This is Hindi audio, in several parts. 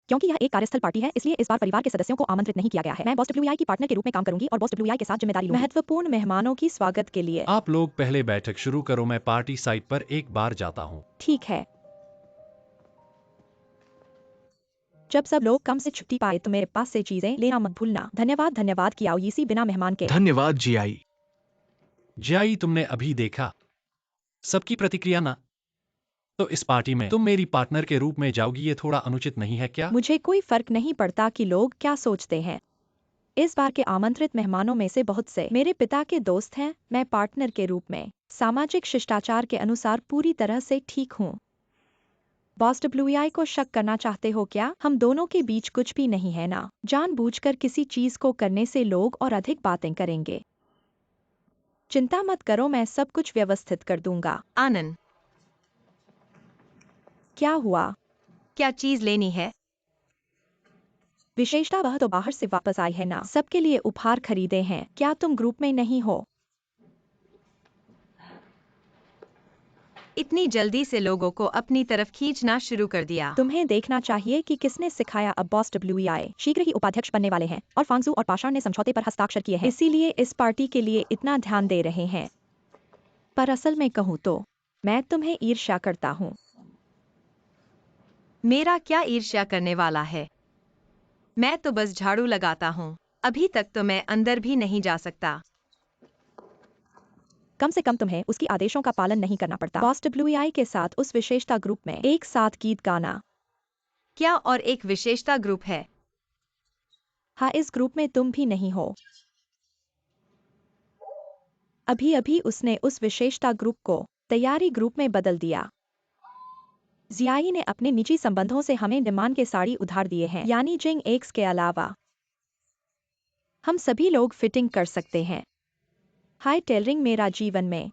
क्योंकि यह एक कार्यस्थल पार्टी है, इसलिए इस बार परिवार के सदस्यों को आमंत्रित नहीं किया गया है। मैं बॉस डब्ल्यूआई की पार्टनर के रूप में काम करूंगी और बॉस डब्ल्यूआई के साथ जिम्मेदारी लूंगी। महत्वपूर्ण मेहमानों की स्वागत के लिए आप लोग पहले बैठक शुरू करो, मैं पार्टी साइट पर एक बार जाता हूँ। ठीक है। जब सब लोग कम से छुट्टी पाए तो मेरे पास से चीजें लेना मत भूलना। धन्यवाद। धन्यवाद कि आओ इसी बिना मेहमान के। धन्यवाद जीआई। जियाई, तुमने अभी देखा सबकी प्रतिक्रिया ना? तो इस पार्टी में तुम मेरी पार्टनर के रूप में जाओगी, ये थोड़ा अनुचित नहीं है क्या? मुझे कोई फर्क नहीं पड़ता कि लोग क्या सोचते हैं। इस बार के आमंत्रित मेहमानों में से बहुत से मेरे पिता के दोस्त हैं। मैं पार्टनर के रूप में सामाजिक शिष्टाचार के अनुसार पूरी तरह से ठीक हूँ। बॉस डब्ल्यूआई को शक करना चाहते हो क्या? हम दोनों के बीच कुछ भी नहीं है ना। जानबूझकर किसी चीज को करने से लोग और अधिक बातें करेंगे। चिंता मत करो, मैं सब कुछ व्यवस्थित कर दूंगा। आनंद, क्या हुआ? क्या चीज लेनी है? विशेषता वह तो बाहर से वापस आई है ना। सबके लिए उपहार खरीदे हैं। क्या तुम ग्रुप में नहीं हो? इतनी जल्दी से लोगों को अपनी तरफ खींचना शुरू कर दिया। तुम्हें देखना चाहिए कि किसने सिखाया। अब बॉस डब्ल्यूआई शीघ्र ही उपाध्यक्ष बनने वाले हैं और फांगजू और पाषाण ने समझौते पर हस्ताक्षर किए हैं, इसीलिए इस पार्टी के लिए इतना ध्यान दे रहे हैं। पर असल में कहूँ तो मैं तुम्हें ईर्ष्या करता हूँ। मेरा क्या ईर्ष्या करने वाला है? मैं तो बस झाड़ू लगाता हूँ। अभी तक तो मैं अंदर भी नहीं जा सकता। कम से कम तुम्हें उसकी आदेशों का पालन नहीं करना पड़ता। बॉस डब्ल्यूआई के साथ उस विशेषता ग्रुप में एक साथ गीत गाना। क्या और एक विशेषता ग्रुप है? हाँ, इस ग्रुप में तुम भी नहीं हो। अभी अभी उसने उस विशेषता ग्रुप को तैयारी ग्रुप में बदल दिया। जियाई ने अपने निजी संबंधों से हमें डिमांड के साड़ी उधार दिए हैं, यानी जिंग एक्स के अलावा हम सभी लोग फिटिंग कर सकते हैं। हाई टेलरिंग मेरा जीवन में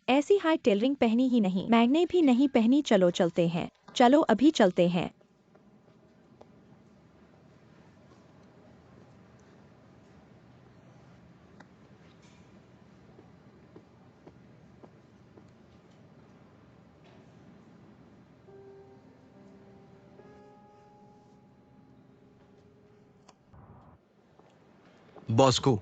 ऐसी हाई टेलरिंग पहनी ही नहीं, मैंने भी नहीं पहनी। चलो चलते हैं। चलो अभी चलते हैं। बॉस को,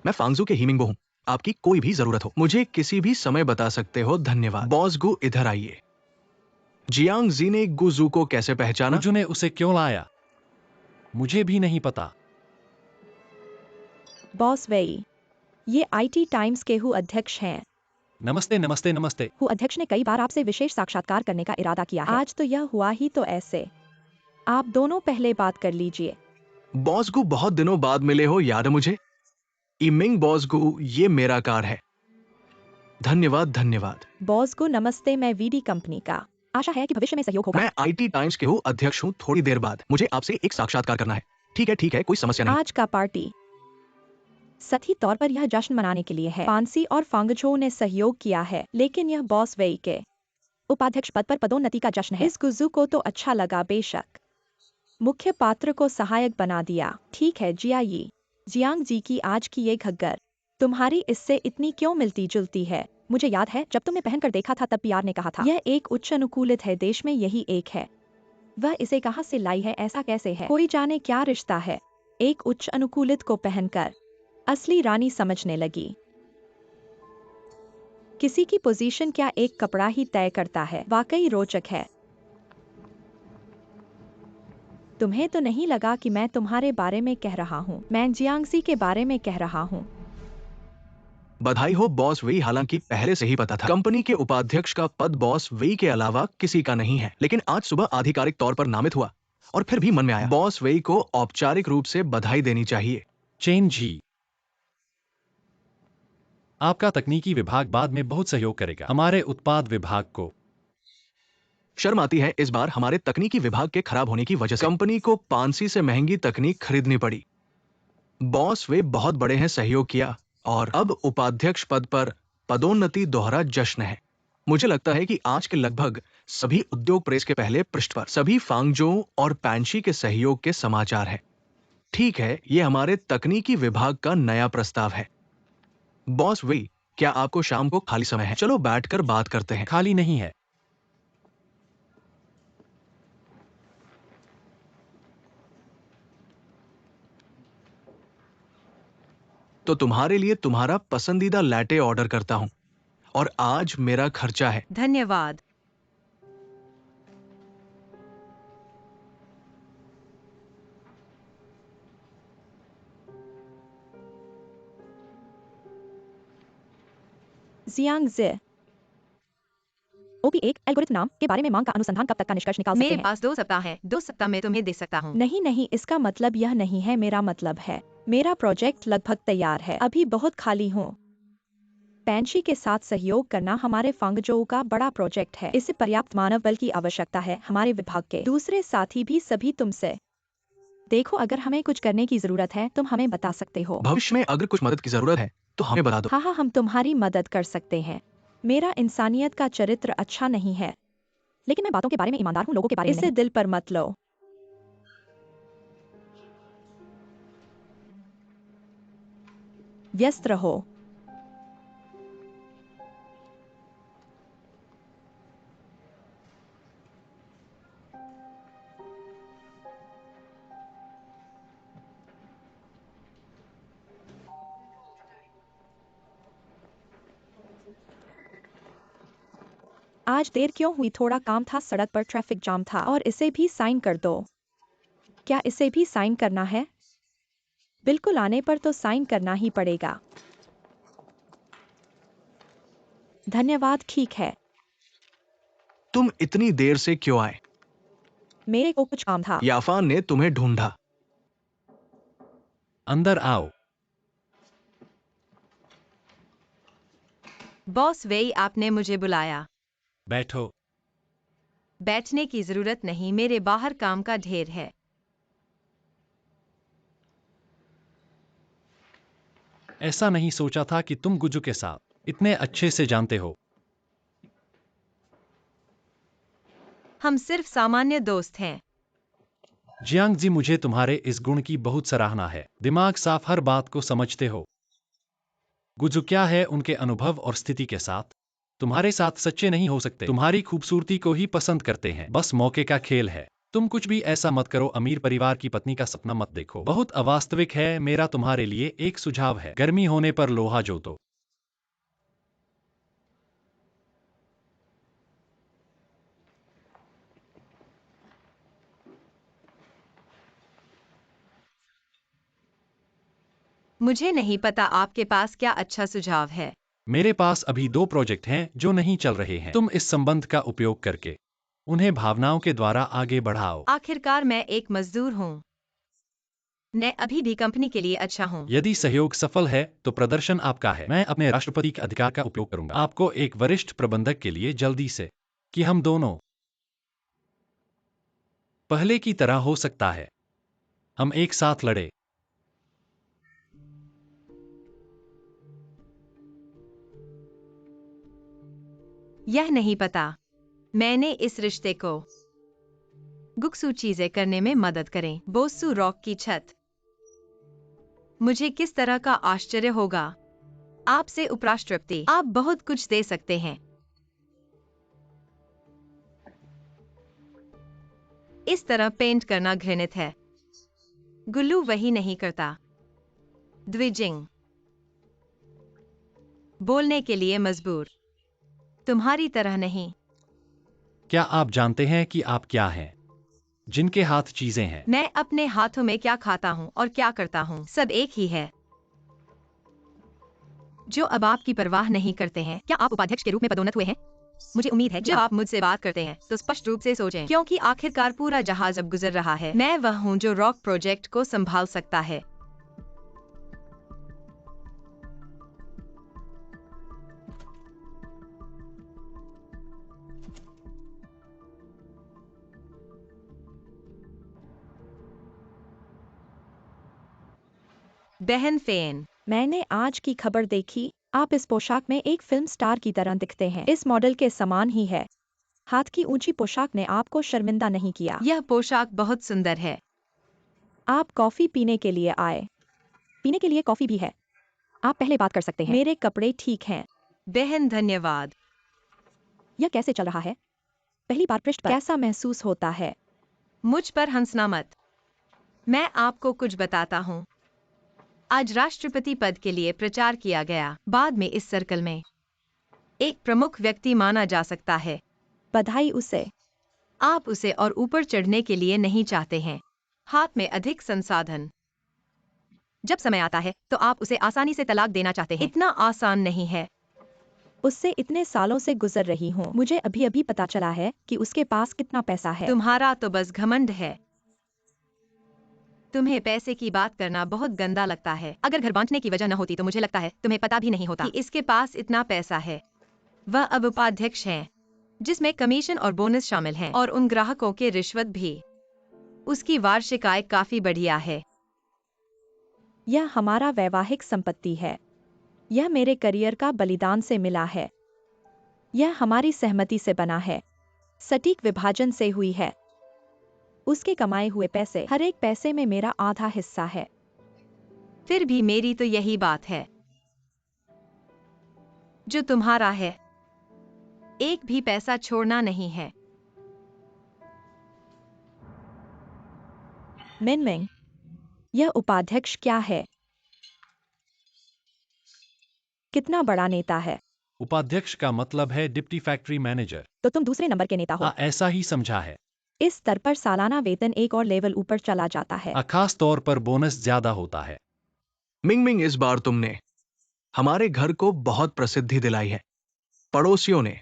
मैं फांगजू के हीमिंगबो हूँ। आपकी कोई भी जरूरत हो मुझे किसी भी समय बता सकते हो। धन्यवाद। बॉस गु, इधर आइए। जियांग जी ने गुजू को कैसे पहचाना? गुजू ने उसे क्यों लाया? मुझे भी नहीं पता। बॉस वेई, ये आईटी टाइम्स के हु अध्यक्ष हैं। नमस्ते नमस्ते नमस्ते। हु अध्यक्ष ने कई बार आपसे विशेष साक्षात्कार करने का इरादा किया है। आज तो यह हुआ ही तो ऐसे आप दोनों पहले बात कर लीजिए। बॉस गु, बहुत दिनों बाद मिले हो, याद है मुझे? इमिंग बॉस गु, ये मेरा कार है। धन्यवाद धन्यवाद। बॉस को नमस्ते, मैं वीडी कंपनी का। आशा है कि भविष्य में सहयोग होगा। मैं आईटी टाइम्स के हूँ अध्यक्ष हूँ। थोड़ी देर बाद मुझे आपसे एक साक्षात्कार करना है। ठीक है, कोई समस्या नहीं। आज का पार्टी सही तौर पर यह जश्न मनाने के लिए है। पांसी और फांगझो ने सहयोग किया है, लेकिन यह बॉस वेई के उपाध्यक्ष पद पर पदोन्नति का जश्न है। इस गुजू को तो अच्छा लगा बेशक। मुख्य पात्र को सहायक बना दिया। ठीक है जियाई, जियांग जी की आज की ये घग्गर तुम्हारी इससे इतनी क्यों मिलती जुलती है? मुझे याद है जब तुमने पहनकर देखा था तब पीआर ने कहा था यह एक उच्च अनुकूलित है, देश में यही एक है। वह इसे कहाँ से लाई है? ऐसा कैसे है? कोई जाने क्या रिश्ता है। एक उच्च अनुकूलित को पहनकर असली रानी समझने लगी। किसी की पोजीशन क्या एक कपड़ा ही तय करता है? वाकई रोचक है। तुम्हें तो नहीं लगा कि मैं तुम्हारे बारे में कह रहा हूँ? मैं जियांगसी के बारे में कह रहा हूँ। बधाई हो बॉस वेई। हालांकि पहले से ही पता था कंपनी के उपाध्यक्ष का पद बॉस वेई के अलावा किसी का नहीं है, लेकिन आज सुबह आधिकारिक तौर पर नामित हुआ और फिर भी मन में आया बॉस वेई को औपचारिक रूप से बधाई देनी चाहिए। चेन जी, आपका तकनीकी विभाग बाद में बहुत सहयोग करेगा हमारे उत्पाद विभाग को। शर्म आती है इस बार हमारे तकनीकी विभाग के खराब होने की वजह से कंपनी को पांसी से महंगी तकनीक खरीदनी पड़ी। बॉस वे बहुत बड़े हैं, सहयोग किया और अब उपाध्यक्ष पद पर पदोन्नति दोहरा जश्न है। मुझे लगता है कि आज के लगभग सभी उद्योग प्रेस के पहले पृष्ठ पर सभी फांगजो और पैंशी के सहयोग के समाचार हैं। ठीक है, ये हमारे तकनीकी विभाग का नया प्रस्ताव है। बॉस वे, क्या आपको शाम को खाली समय है? चलो बैठकर बात करते हैं। खाली नहीं है। तो तुम्हारे लिए तुम्हारा पसंदीदा लैटे ऑर्डर करता हूँ और आज मेरा खर्चा है। धन्यवाद। जियांग जे ओपी एक एल्गोरिथम नाम के बारे में मांग का अनुसंधान कब तक का निष्कर्ष निकाल सकते मेरे हैं? पास 2 सप्ताह है। 2 सप्ताह में तुम्हें दे सकता हूँ। नहीं नहीं, इसका मतलब यह नहीं है। मेरा मतलब है मेरा प्रोजेक्ट लगभग तैयार है, अभी बहुत खाली हूँ। पेंशी के साथ सहयोग करना हमारे फंगजोऊ का बड़ा प्रोजेक्ट है। इसे पर्याप्त मानव बल की आवश्यकता है। हमारे विभाग के दूसरे साथी भी सभी तुमसे। देखो, अगर हमें कुछ करने की जरूरत है तुम हमें बता सकते हो। भविष्य में अगर कुछ मदद की जरूरत है तो हमें बता दो। हाँ, हम तुम्हारी मदद कर सकते हैं। मेरा इंसानियत का चरित्र अच्छा नहीं है, लेकिन मैं बातों के बारे में ईमानदार हूँ, लोगों के बारे में नहीं। इसे दिल पर मत लो। व्यस्त रहो। आज देर क्यों हुई? थोड़ा काम था, सड़क पर ट्रैफिक जाम था। और इसे भी साइन कर दो। क्या इसे भी साइन करना है? बिल्कुल, आने पर तो साइन करना ही पड़ेगा। धन्यवाद। ठीक है। तुम इतनी देर से क्यों आए? मेरे को कुछ काम था। याफान ने तुम्हें ढूंढा। अंदर आओ। बॉस वेई, आपने मुझे बुलाया। बैठो। बैठने की जरूरत नहीं, मेरे बाहर काम का ढेर है। ऐसा नहीं सोचा था कि तुम गुजू के साथ इतने अच्छे से जानते हो। हम सिर्फ सामान्य दोस्त हैं। जियांग जी, मुझे तुम्हारे इस गुण की बहुत सराहना है। दिमाग साफ, हर बात को समझते हो। गुजू क्या है, उनके अनुभव और स्थिति के साथ तुम्हारे साथ सच्चे नहीं हो सकते। तुम्हारी खूबसूरती को ही पसंद करते हैं। बस मौके का खेल है। तुम कुछ भी ऐसा मत करो। अमीर परिवार की पत्नी का सपना मत देखो, बहुत अवास्तविक है। मेरा तुम्हारे लिए एक सुझाव है, गर्मी होने पर लोहा जोतो। मुझे नहीं पता आपके पास क्या अच्छा सुझाव है। मेरे पास अभी 2 प्रोजेक्ट हैं जो नहीं चल रहे हैं। तुम इस संबंध का उपयोग करके उन्हें भावनाओं के द्वारा आगे बढ़ाओ। आखिरकार मैं एक मजदूर हूँ। मैं अभी भी कंपनी के लिए अच्छा हूँ। यदि सहयोग सफल है तो प्रदर्शन आपका है। मैं अपने राष्ट्रपति के अधिकार का उपयोग करूंगा आपको एक वरिष्ठ प्रबंधक के लिए जल्दी से कि हम दोनों पहले की तरह हो सकता है हम एक साथ लड़े। यह नहीं पता। मैंने इस रिश्ते को गुक्सू चीजें करने में मदद करें। बोसू रॉक की छत। मुझे किस तरह का आश्चर्य होगा आपसे उपराष्ट्रपति। आप बहुत कुछ दे सकते हैं। इस तरह पेंट करना घृणित है। गुल्लू वही नहीं करता। द्विजिंग बोलने के लिए मजबूर। तुम्हारी तरह नहीं। क्या आप जानते हैं कि आप क्या हैं? जिनके हाथ चीजें हैं। मैं अपने हाथों में क्या खाता हूँ और क्या करता हूँ, सब एक ही है। जो अब आपकी परवाह नहीं करते हैं। क्या आप उपाध्यक्ष के रूप में पदोन्नत हुए हैं? मुझे उम्मीद है जब आप मुझसे बात करते हैं तो स्पष्ट रूप से सोचें, क्योंकि आखिरकार पूरा जहाज अब गुजर रहा है। मैं वह हूँ जो रॉक प्रोजेक्ट को संभाल सकता है। बहन फेन, मैंने आज की खबर देखी। आप इस पोशाक में एक फिल्म स्टार की तरह दिखते हैं। इस मॉडल के समान ही है। हाथ की ऊंची पोशाक ने आपको शर्मिंदा नहीं किया। यह पोशाक बहुत सुंदर है। आप कॉफी पीने के लिए आए। पीने के लिए कॉफी भी है। आप पहले बात कर सकते हैं। मेरे कपड़े ठीक हैं। बहन धन्यवाद। यह कैसे चल रहा है? पहली बार पृष्ठ पर कैसा महसूस होता है? मुझ पर हंसना मत। मैं आपको कुछ बताता हूँ। आज राष्ट्रपति पद के लिए प्रचार किया गया। बाद में इस सर्कल में एक प्रमुख व्यक्ति माना जा सकता है। बधाई उसे। आप उसे और ऊपर चढ़ने के लिए नहीं चाहते हैं। हाथ में अधिक संसाधन। जब समय आता है तो आप उसे आसानी से तलाक देना चाहते हैं। इतना आसान नहीं है। उससे इतने सालों से गुजर रही हूँ, मुझे अभी अभी पता चला है कि उसके पास कितना पैसा है। तुम्हारा तो बस घमंड है। तुम्हें पैसे की बात करना बहुत गंदा लगता है। अगर घर बांटने की वजह न होती तो मुझे लगता है तुम्हें पता भी नहीं होता कि इसके पास इतना पैसा है। वह अब उपाध्यक्ष हैं, जिसमें कमीशन और बोनस शामिल हैं और उन ग्राहकों के रिश्वत भी। उसकी वार्षिक आय काफी बढ़िया है। यह हमारा वैवाहिक संपत्ति है। यह मेरे करियर का बलिदान से मिला है। यह हमारी सहमति से बना है, सटीक विभाजन से हुई है। उसके कमाए हुए पैसे, हर एक पैसे में मेरा आधा हिस्सा है। फिर भी मेरी तो यही बात है जो तुम्हारा है। एक भी पैसा छोड़ना नहीं है। मिनमिंग, यह उपाध्यक्ष क्या है? कितना बड़ा नेता है? उपाध्यक्ष का मतलब है डिप्टी फैक्ट्री मैनेजर। तो तुम दूसरे नंबर के नेता हो। हाँ, ऐसा ही समझा है। इस स्तर पर सालाना वेतन एक और लेवल ऊपर चला जाता है। खास तौर पर बोनस ज्यादा होता है। मिंगमिंग, इस बार तुमने हमारे घर को बहुत प्रसिद्धि दिलाई है। पड़ोसियों ने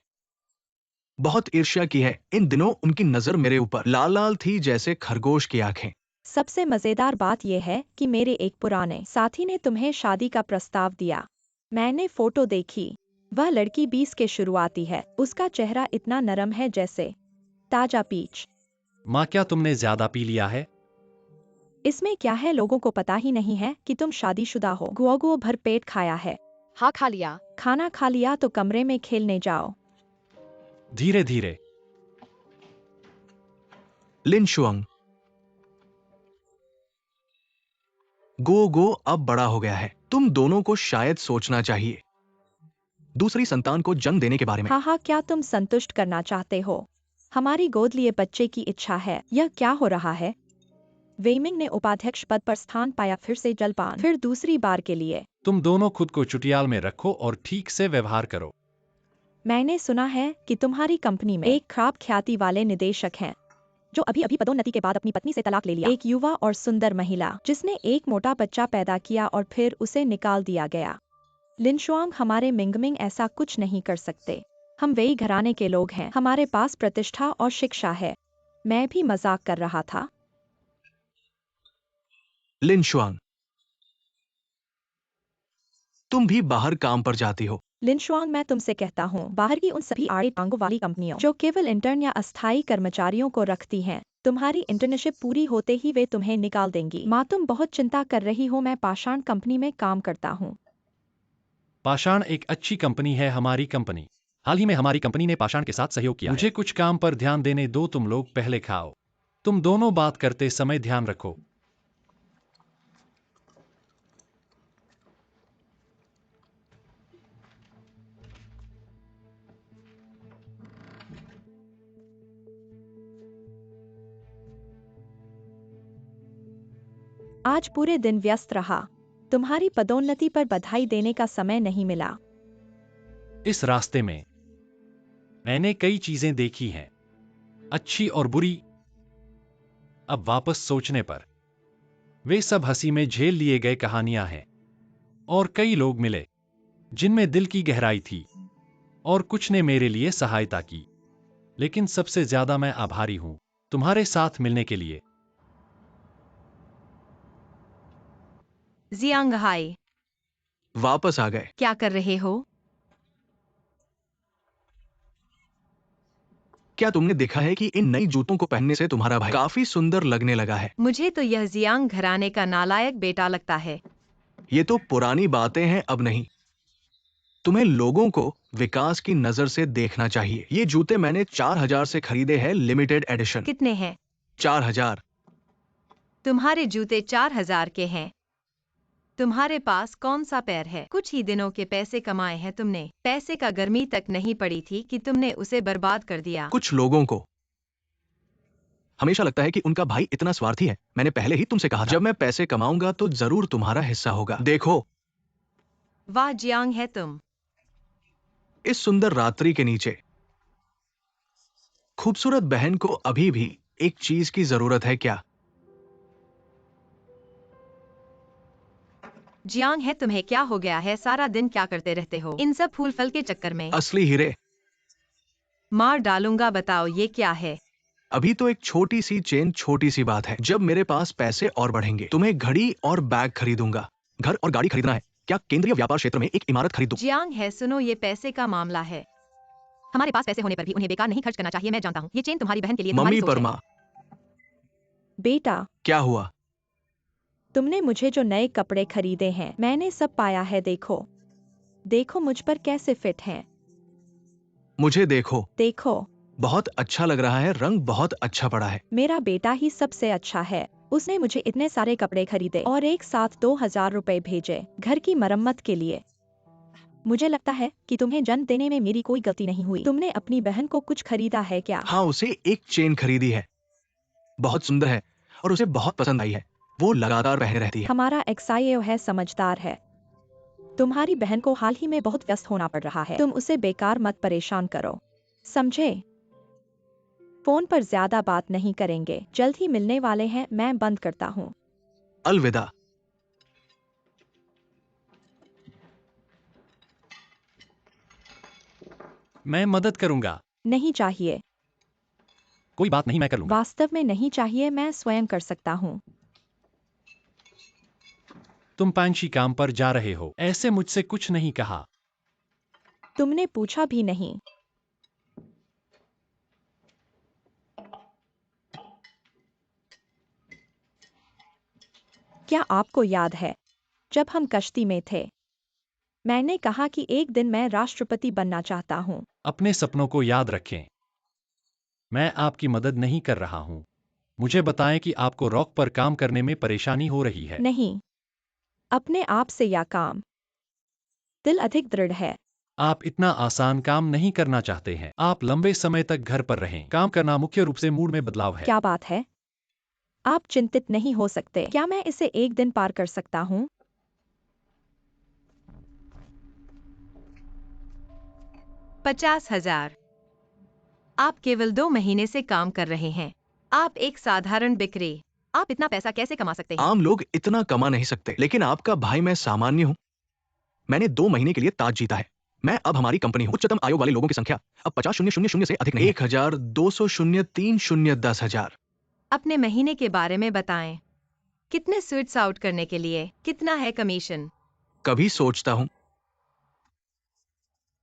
बहुत ईर्ष्या की है। इन दिनों उनकी नजर मेरे ऊपर लाल लाल थी जैसे खरगोश की आंखें। सबसे मजेदार बात यह है कि मेरे एक पुराने साथी ने तुम्हें शादी का प्रस्ताव दिया। मैंने फोटो देखी। वह लड़की 20 के शुरुआती है। उसका चेहरा इतना नरम है जैसे ताजा पीच। माँ, क्या तुमने ज्यादा पी लिया है? इसमें क्या है, लोगों को पता ही नहीं है कि तुम शादीशुदा हो। गुओ भर पेट खाया है। हाँ, खा लिया। खाना खा लिया तो कमरे में खेलने जाओ। धीरे धीरे। लिन शुआंग, गो अब बड़ा हो गया है। तुम दोनों को शायद सोचना चाहिए दूसरी संतान को जन्म देने के बारे में। हाँ, क्या तुम संतुष्ट करना चाहते हो? हमारी गोद लिए बच्चे की इच्छा है। यह क्या हो रहा है? वेइमिंग ने उपाध्यक्ष पद पर स्थान पाया। फिर से जलपान, फिर दूसरी बार के लिए। तुम दोनों खुद को चुटियाल में रखो और ठीक से व्यवहार करो। मैंने सुना है कि तुम्हारी कंपनी में एक खराब ख्याति वाले निदेशक हैं, जो अभी अभी पदोन्नति के बाद अपनी पत्नी से तलाक ले लिया। एक युवा और सुंदर महिला जिसने एक मोटा बच्चा पैदा किया और फिर उसे निकाल दिया गया। लिन शुआंग, हमारे मिंगमिंग ऐसा कुछ नहीं कर सकते। हम वेई घराने के लोग हैं। हमारे पास प्रतिष्ठा और शिक्षा है। मैं भी मजाक कर रहा था। लिन शुआंग, तुम भी बाहर काम पर जाती हो। लिन शुआंग, मैं तुमसे कहता हूँ, बाहर की उन सभी आड़े टांगों वाली कंपनियों जो केवल इंटर्न या अस्थायी कर्मचारियों को रखती हैं, तुम्हारी इंटर्नशिप पूरी होते ही वे तुम्हें निकाल देंगी। माँ, तुम बहुत चिंता कर रही हो। मैं पाषाण कंपनी में काम करता हूँ। पाषाण एक अच्छी कंपनी है। हमारी कंपनी, हाल ही में हमारी कंपनी ने पाषाण के साथ सहयोग किया। मुझे कुछ काम पर ध्यान देने दो। तुम लोग पहले खाओ। तुम दोनों बात करते समय ध्यान रखो। आज पूरे दिन व्यस्त रहा। तुम्हारी पदोन्नति पर बधाई देने का समय नहीं मिला। इस रास्ते में मैंने कई चीजें देखी हैं, अच्छी और बुरी। अब वापस सोचने पर वे सब हंसी में झेल लिए गए कहानियां हैं। और कई लोग मिले जिनमें दिल की गहराई थी, और कुछ ने मेरे लिए सहायता की। लेकिन सबसे ज्यादा मैं आभारी हूं तुम्हारे साथ मिलने के लिए। जियांग, हाय। वापस आ गए। क्या कर रहे हो? क्या तुमने देखा है कि इन नई जूतों को पहनने से तुम्हारा भाई काफी सुंदर लगने लगा है? मुझे तो यह जियांग घराने का नालायक बेटा लगता है। ये तो पुरानी बातें हैं, अब नहीं। तुम्हें लोगों को विकास की नजर से देखना चाहिए। ये जूते मैंने 4000 से खरीदे हैं, लिमिटेड एडिशन। कितने हैं? 4000। तुम्हारे जूते 4000 के हैं। तुम्हारे पास कौन सा पैर है? कुछ ही दिनों के पैसे कमाए हैं तुमने। पैसे का गर्मी तक नहीं पड़ी थी कि तुमने उसे बर्बाद कर दिया। कुछ लोगों को हमेशा लगता है कि उनका भाई इतना स्वार्थी है। मैंने पहले ही तुमसे कहा था, जब मैं पैसे कमाऊंगा तो जरूर तुम्हारा हिस्सा होगा। देखो, वाह जियांग है तुम। इस सुंदर रात्रि के नीचे खूबसूरत बहन को अभी भी एक चीज की जरूरत है क्या? जियांग है, तुम्हें क्या हो गया है? सारा दिन क्या करते रहते हो इन सब फूल फल के चक्कर में? असली हीरे। मार डालूंगा। बताओ ये क्या है? अभी तो एक छोटी सी चेन, छोटी सी बात है। जब मेरे पास पैसे और बढ़ेंगे तुम्हें घड़ी और बैग खरीदूंगा। घर और गाड़ी खरीदना है क्या? केंद्रीय व्यापार क्षेत्र में एक इमारत खरीद दूं? जियांग है सुनो, ये पैसे का मामला है। हमारे पास पैसे होने पर भी उन्हें बेकार नहीं खर्च करना चाहिए। मैं जानता हूँ ये चेन तुम्हारी बहन के लिए तुम्हारी मम्मी सोच है। परमा, बेटा, क्या हुआ? तुमने मुझे जो नए कपड़े खरीदे हैं मैंने सब पाया है। देखो देखो मुझ पर कैसे फिट हैं। मुझे देखो, देखो, बहुत अच्छा लग रहा है। रंग बहुत अच्छा पड़ा है। मेरा बेटा ही सबसे अच्छा है। उसने मुझे इतने सारे कपड़े खरीदे और एक साथ 2,000 रुपए भेजे घर की मरम्मत के लिए। मुझे लगता है कि तुम्हें जन्म देने में मेरी कोई गलती नहीं हुई। तुमने अपनी बहन को कुछ खरीदा है क्या? हाँ, उसे एक चेन खरीदी है, बहुत सुंदर है और उसे बहुत पसंद आई है। वो लगातार पहने रहती है। हमारा एक्साइयो है, समझदार है। तुम्हारी बहन को हाल ही में बहुत व्यस्त होना पड़ रहा है। तुम उसे बेकार मत परेशान करो, समझे? फोन पर ज्यादा बात नहीं करेंगे, जल्द ही मिलने वाले हैं। मैं बंद करता हूँ। अलविदा। मैं मदद करूंगा। नहीं चाहिए, कोई बात नहीं, मैं कर लूंगा। वास्तव में नहीं चाहिए, मैं स्वयं कर सकता हूँ। तुम पांची काम पर जा रहे हो, ऐसे मुझसे कुछ नहीं कहा। तुमने पूछा भी नहीं। क्या आपको याद है जब हम कश्ती में थे? मैंने कहा कि एक दिन मैं राष्ट्रपति बनना चाहता हूँ। अपने सपनों को याद रखें। मैं आपकी मदद नहीं कर रहा हूँ। मुझे बताएं कि आपको रॉक पर काम करने में परेशानी हो रही है। नहीं, अपने आप से या काम। दिल अधिक दृढ़ है। आप इतना आसान काम नहीं करना चाहते हैं। आप लंबे समय तक घर पर रहें। काम करना मुख्य रूप से मूड में बदलाव है। क्या बात है? आप चिंतित नहीं हो सकते। क्या मैं इसे एक दिन पार कर सकता हूँ? 50,000। आप केवल 2 महीने से काम कर रहे हैं। आप एक साधारण बिक्री। आप इतना पैसा कैसे कमा सकते हैं? आम लोग इतना कमा नहीं सकते, लेकिन आपका भाई मैं सामान्य हूँ। मैंने 2 महीने के लिए ताज जीता है। मैं अब हमारी कंपनी हूँ। उच्चतम आयोग वाले लोगों की संख्या अब 50,000 से अधिक नहीं है। 1,200,003,10,000। अपने महीने के बारे में बताएं। कितने स्वीट्स आउट करने के लिए कितना है कमीशन? कभी सोचता हूँ,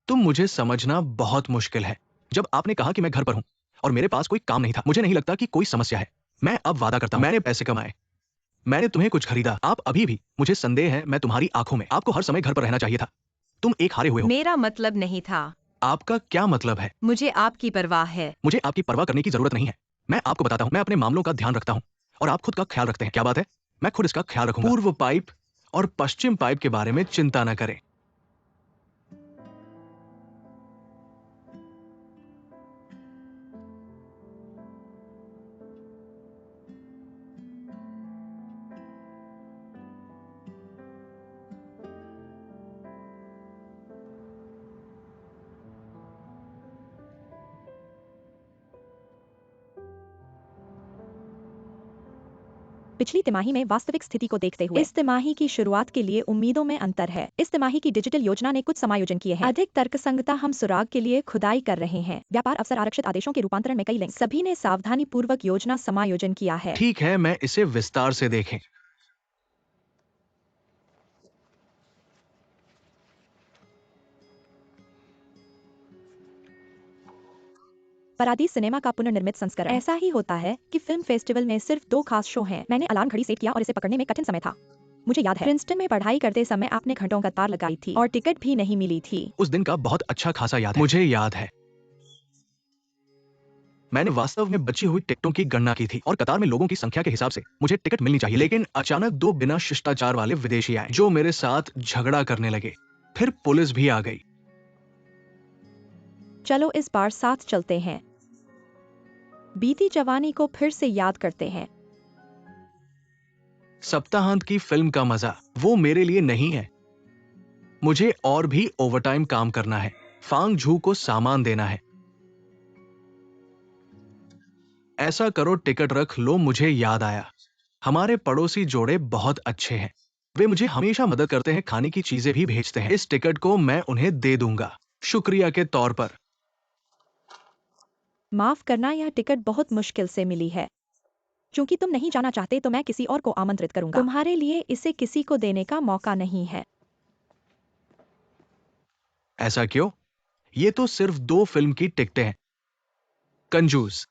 तुम मुझे समझना बहुत मुश्किल है। जब आपने कहा कि मैं घर पर हूँ और मेरे पास कोई काम नहीं था, मुझे नहीं लगता कि कोई समस्या है। मैं अब वादा करता हूँ, मैंने पैसे कमाए, मैंने तुम्हें कुछ खरीदा। आप अभी भी, मुझे संदेह है, मैं तुम्हारी आंखों में। आपको हर समय घर पर रहना चाहिए था। तुम एक हारे हुए हो। मेरा मतलब नहीं था। आपका क्या मतलब है? मुझे आपकी परवाह है। मुझे आपकी परवाह करने की जरूरत नहीं है। मैं आपको बताता हूँ, मैं अपने मामलों का ध्यान रखता हूँ और आप खुद का ख्याल रखते हैं। क्या बात है? मैं खुद इसका ख्याल रखूंगा। पूर्व पाइप और पश्चिम पाइप के बारे में चिंता न करें। पिछली तिमाही में वास्तविक स्थिति को देखते हुए इस तिमाही की शुरुआत के लिए उम्मीदों में अंतर है। इस तिमाही की डिजिटल योजना ने कुछ समायोजन किए हैं। अधिक तर्कसंगता, हम सुराग के लिए खुदाई कर रहे हैं। व्यापार अवसर, आरक्षित आदेशों के रूपांतरण में कई लिंक। सभी ने सावधानी पूर्वक योजना समायोजन किया है। ठीक है, मैं इसे विस्तार से देखें। परादीस सिनेमा का पुनर्निर्मित संस्करण। ऐसा ही होता है कि फिल्म फेस्टिवल में सिर्फ 2 खास शो हैं। मैंने अलार्म घड़ी सेट किया और इसे पकड़ने में कठिन समय था। मुझे याद है प्रिंसटन में पढ़ाई करते समय आपने घंटों कतार लगाई थी और टिकट भी नहीं मिली थी। उस दिन का बहुत अच्छा खासा याद है। मुझे याद है, मैंने वास्तव में बची हुई टिकटों की गणना की थी और कतार में लोगों की संख्या के हिसाब से मुझे टिकट मिलनी चाहिए। लेकिन अचानक 2 बिना शिष्टाचार वाले विदेशी आए जो मेरे साथ झगड़ा करने लगे। फिर पुलिस भी आ गई। चलो इस बार साथ चलते हैं। बीती जवानी को फिर से याद करते हैं। सप्ताहांत की फिल्म का मजा वो मेरे लिए नहीं है। मुझे और भी ओवरटाइम काम करना है। फांग झू को सामान देना है। ऐसा करो, टिकट रख लो। मुझे याद आया, हमारे पड़ोसी जोड़े बहुत अच्छे हैं। वे मुझे हमेशा मदद करते हैं, खाने की चीजें भी भेजते हैं। इस टिकट को मैं उन्हें दे दूंगा शुक्रिया के तौर पर। माफ करना, यह टिकट बहुत मुश्किल से मिली है। क्योंकि तुम नहीं जाना चाहते तो मैं किसी और को आमंत्रित करूंगा। तुम्हारे लिए इसे किसी को देने का मौका नहीं है। ऐसा क्यों? ये तो सिर्फ 2 फिल्म की टिकटें हैं। कंजूस।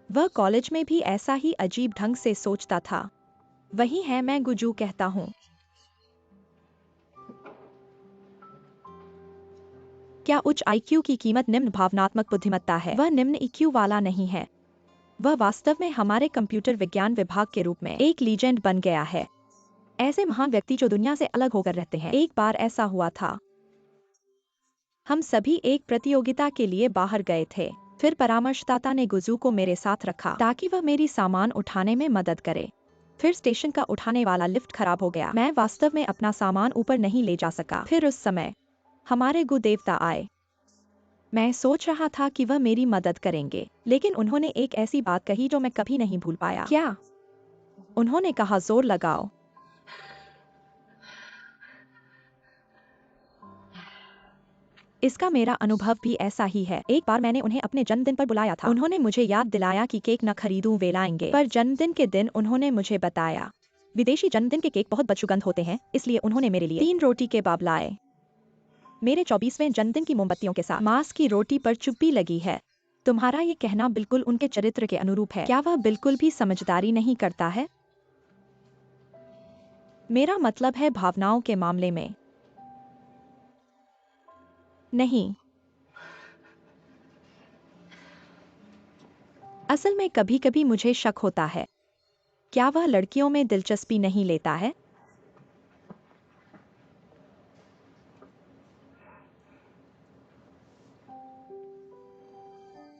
वह कॉलेज में भी ऐसा ही अजीब ढंग से सोचता था। वही है, मैं गुजू कहता हूँ। क्या उच्च आईक्यू की कीमत निम्न भावनात्मक बुद्धिमत्ता है? वह निम्न ईक्यू वाला नहीं है। वह वास्तव में हमारे कंप्यूटर विज्ञान विभाग के रूप में एक लीजेंड बन गया है। ऐसे महान व्यक्ति जो दुनिया से अलग होकर रहते हैं। एक बार ऐसा हुआ था, हम सभी एक प्रतियोगिता के लिए बाहर गए थे। फिर परामर्शदाता ने गुजू को मेरे साथ रखा ताकि वह मेरी सामान उठाने में मदद करे। फिर स्टेशन का उठाने वाला लिफ्ट खराब हो गया। मैं वास्तव में अपना सामान ऊपर नहीं ले जा सका। फिर उस समय हमारे गु देवता आए। मैं सोच रहा था कि वह मेरी मदद करेंगे, लेकिन उन्होंने एक ऐसी बात कही जो मैं कभी नहीं भूल पाया। क्या? उन्होंने कहा, जोर लगाओ। इसका मेरा अनुभव भी ऐसा ही है। एक बार मैंने उन्हें अपने जन्मदिन पर बुलाया था। उन्होंने मुझे याद दिलाया कि केक न खरीदूं, वे लाएंगे। पर जन्मदिन के दिन उन्होंने मुझे बताया विदेशी जन्मदिन के केक बहुत बदसुगंध होते हैं, इसलिए उन्होंने मेरे लिए 3 रोटी केबाब लाए। मेरे 24वें जन्मदिन की मोमबत्तियों के साथ मांस की रोटी पर चुप्पी लगी है। तुम्हारा ये कहना बिल्कुल उनके चरित्र के अनुरूप है। क्या वह बिल्कुल भी समझदारी नहीं करता है? मेरा मतलब है भावनाओं के मामले में। नहीं, असल में कभी कभी मुझे शक होता है, क्या वह लड़कियों में दिलचस्पी नहीं लेता है?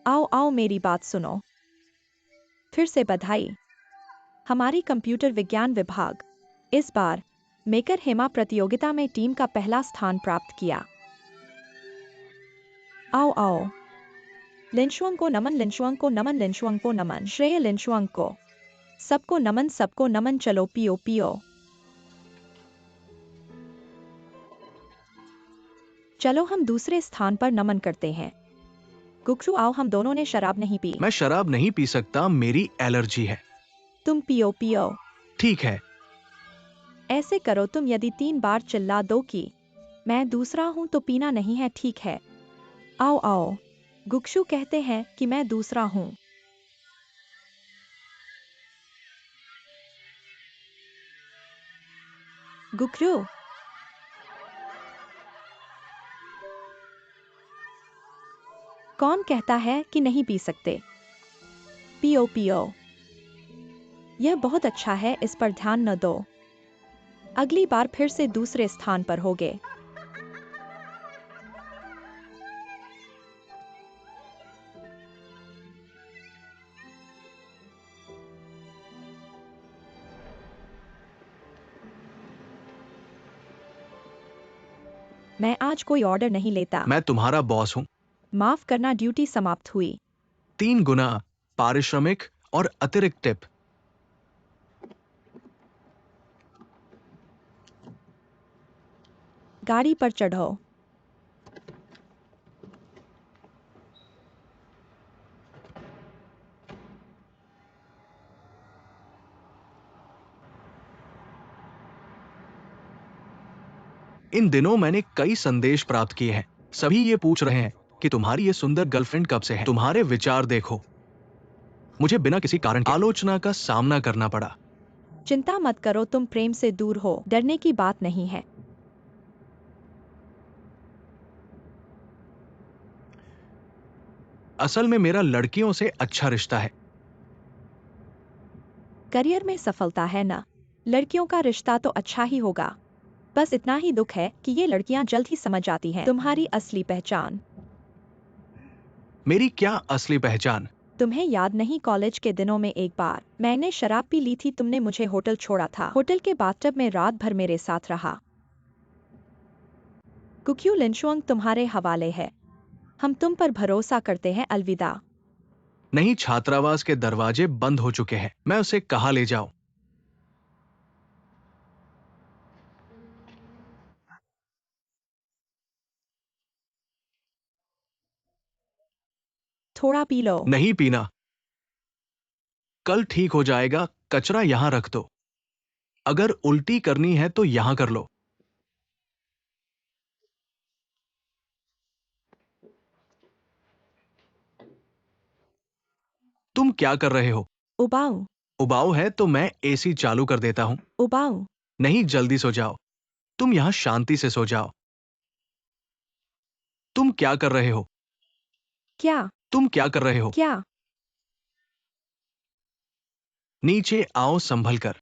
आओ आओ, मेरी बात सुनो। फिर से बधाई। हमारी कंप्यूटर विज्ञान विभाग इस बार मेकर हेमा प्रतियोगिता में टीम का पहला स्थान प्राप्त किया। आओ आओ। लिनशुआंग को नमन, लिनशुआंग को नमन, लिनशुआंग को नमन, श्रेय लिनशुआंग को। सबको नमन, सबको नमन। चलो पियो पियो। चलो हम दूसरे स्थान पर नमन करते हैं। गुक्सू, आओ, हम दोनों ने शराब नहीं पी। मैं शराब नहीं पी सकता, मेरी एलर्जी है। तुम पियो पियो। ठीक है। ऐसे करो, तुम यदि 3 बार चिल्ला दो कि मैं दूसरा हूं तो पीना नहीं है, ठीक है? आओ आओ। गुक्सू कहते हैं कि मैं दूसरा हूं। गुक्सू, कौन कहता है कि नहीं पी सकते? पियो पियो। यह बहुत अच्छा है, इस पर ध्यान न दो। अगली बार फिर से दूसरे स्थान पर होगे। मैं आज कोई ऑर्डर नहीं लेता। मैं तुम्हारा बॉस हूँ। माफ करना, ड्यूटी समाप्त हुई। 3 गुना पारिश्रमिक और अतिरिक्त टिप। गाड़ी पर चढ़ो। इन दिनों मैंने कई संदेश प्राप्त किए हैं। सभी ये पूछ रहे हैं कि तुम्हारी ये सुंदर गर्लफ्रेंड कब से है। तुम्हारे विचार देखो। मुझे बिना किसी कारण के आलोचना का सामना करना पड़ा। चिंता मत करो, तुम प्रेम से दूर हो, डरने की बात नहीं है। असल में मेरा लड़कियों से अच्छा रिश्ता है। करियर में सफलता है ना, लड़कियों का रिश्ता तो अच्छा ही होगा। बस इतना ही दुख है कि ये लड़कियां जल्द ही समझ जाती हैं तुम्हारी असली पहचान। मेरी क्या असली पहचान? तुम्हें याद नहीं, कॉलेज के दिनों में एक बार मैंने शराब पी ली थी, तुमने मुझे होटल छोड़ा था। होटल के बाथटब में रात भर मेरे साथ रहा। कुक्यू लिनशुआंग तुम्हारे हवाले है। हम तुम पर भरोसा करते हैं, अलविदा। नहीं, छात्रावास के दरवाजे बंद हो चुके हैं। मैं उसे कहाँ ले जाऊं? थोड़ा पी लो। नहीं पीना। कल ठीक हो जाएगा। कचरा यहां रख दो। अगर उल्टी करनी है तो यहां कर लो। तुम क्या कर रहे हो? उबाऊ। उबाऊ है तो मैं एसी चालू कर देता हूं। उबाऊ। नहीं, जल्दी सो जाओ। तुम यहां शांति से सो जाओ। तुम क्या कर रहे हो? क्या? तुम क्या कर रहे हो? क्या? नीचे आओ संभल कर।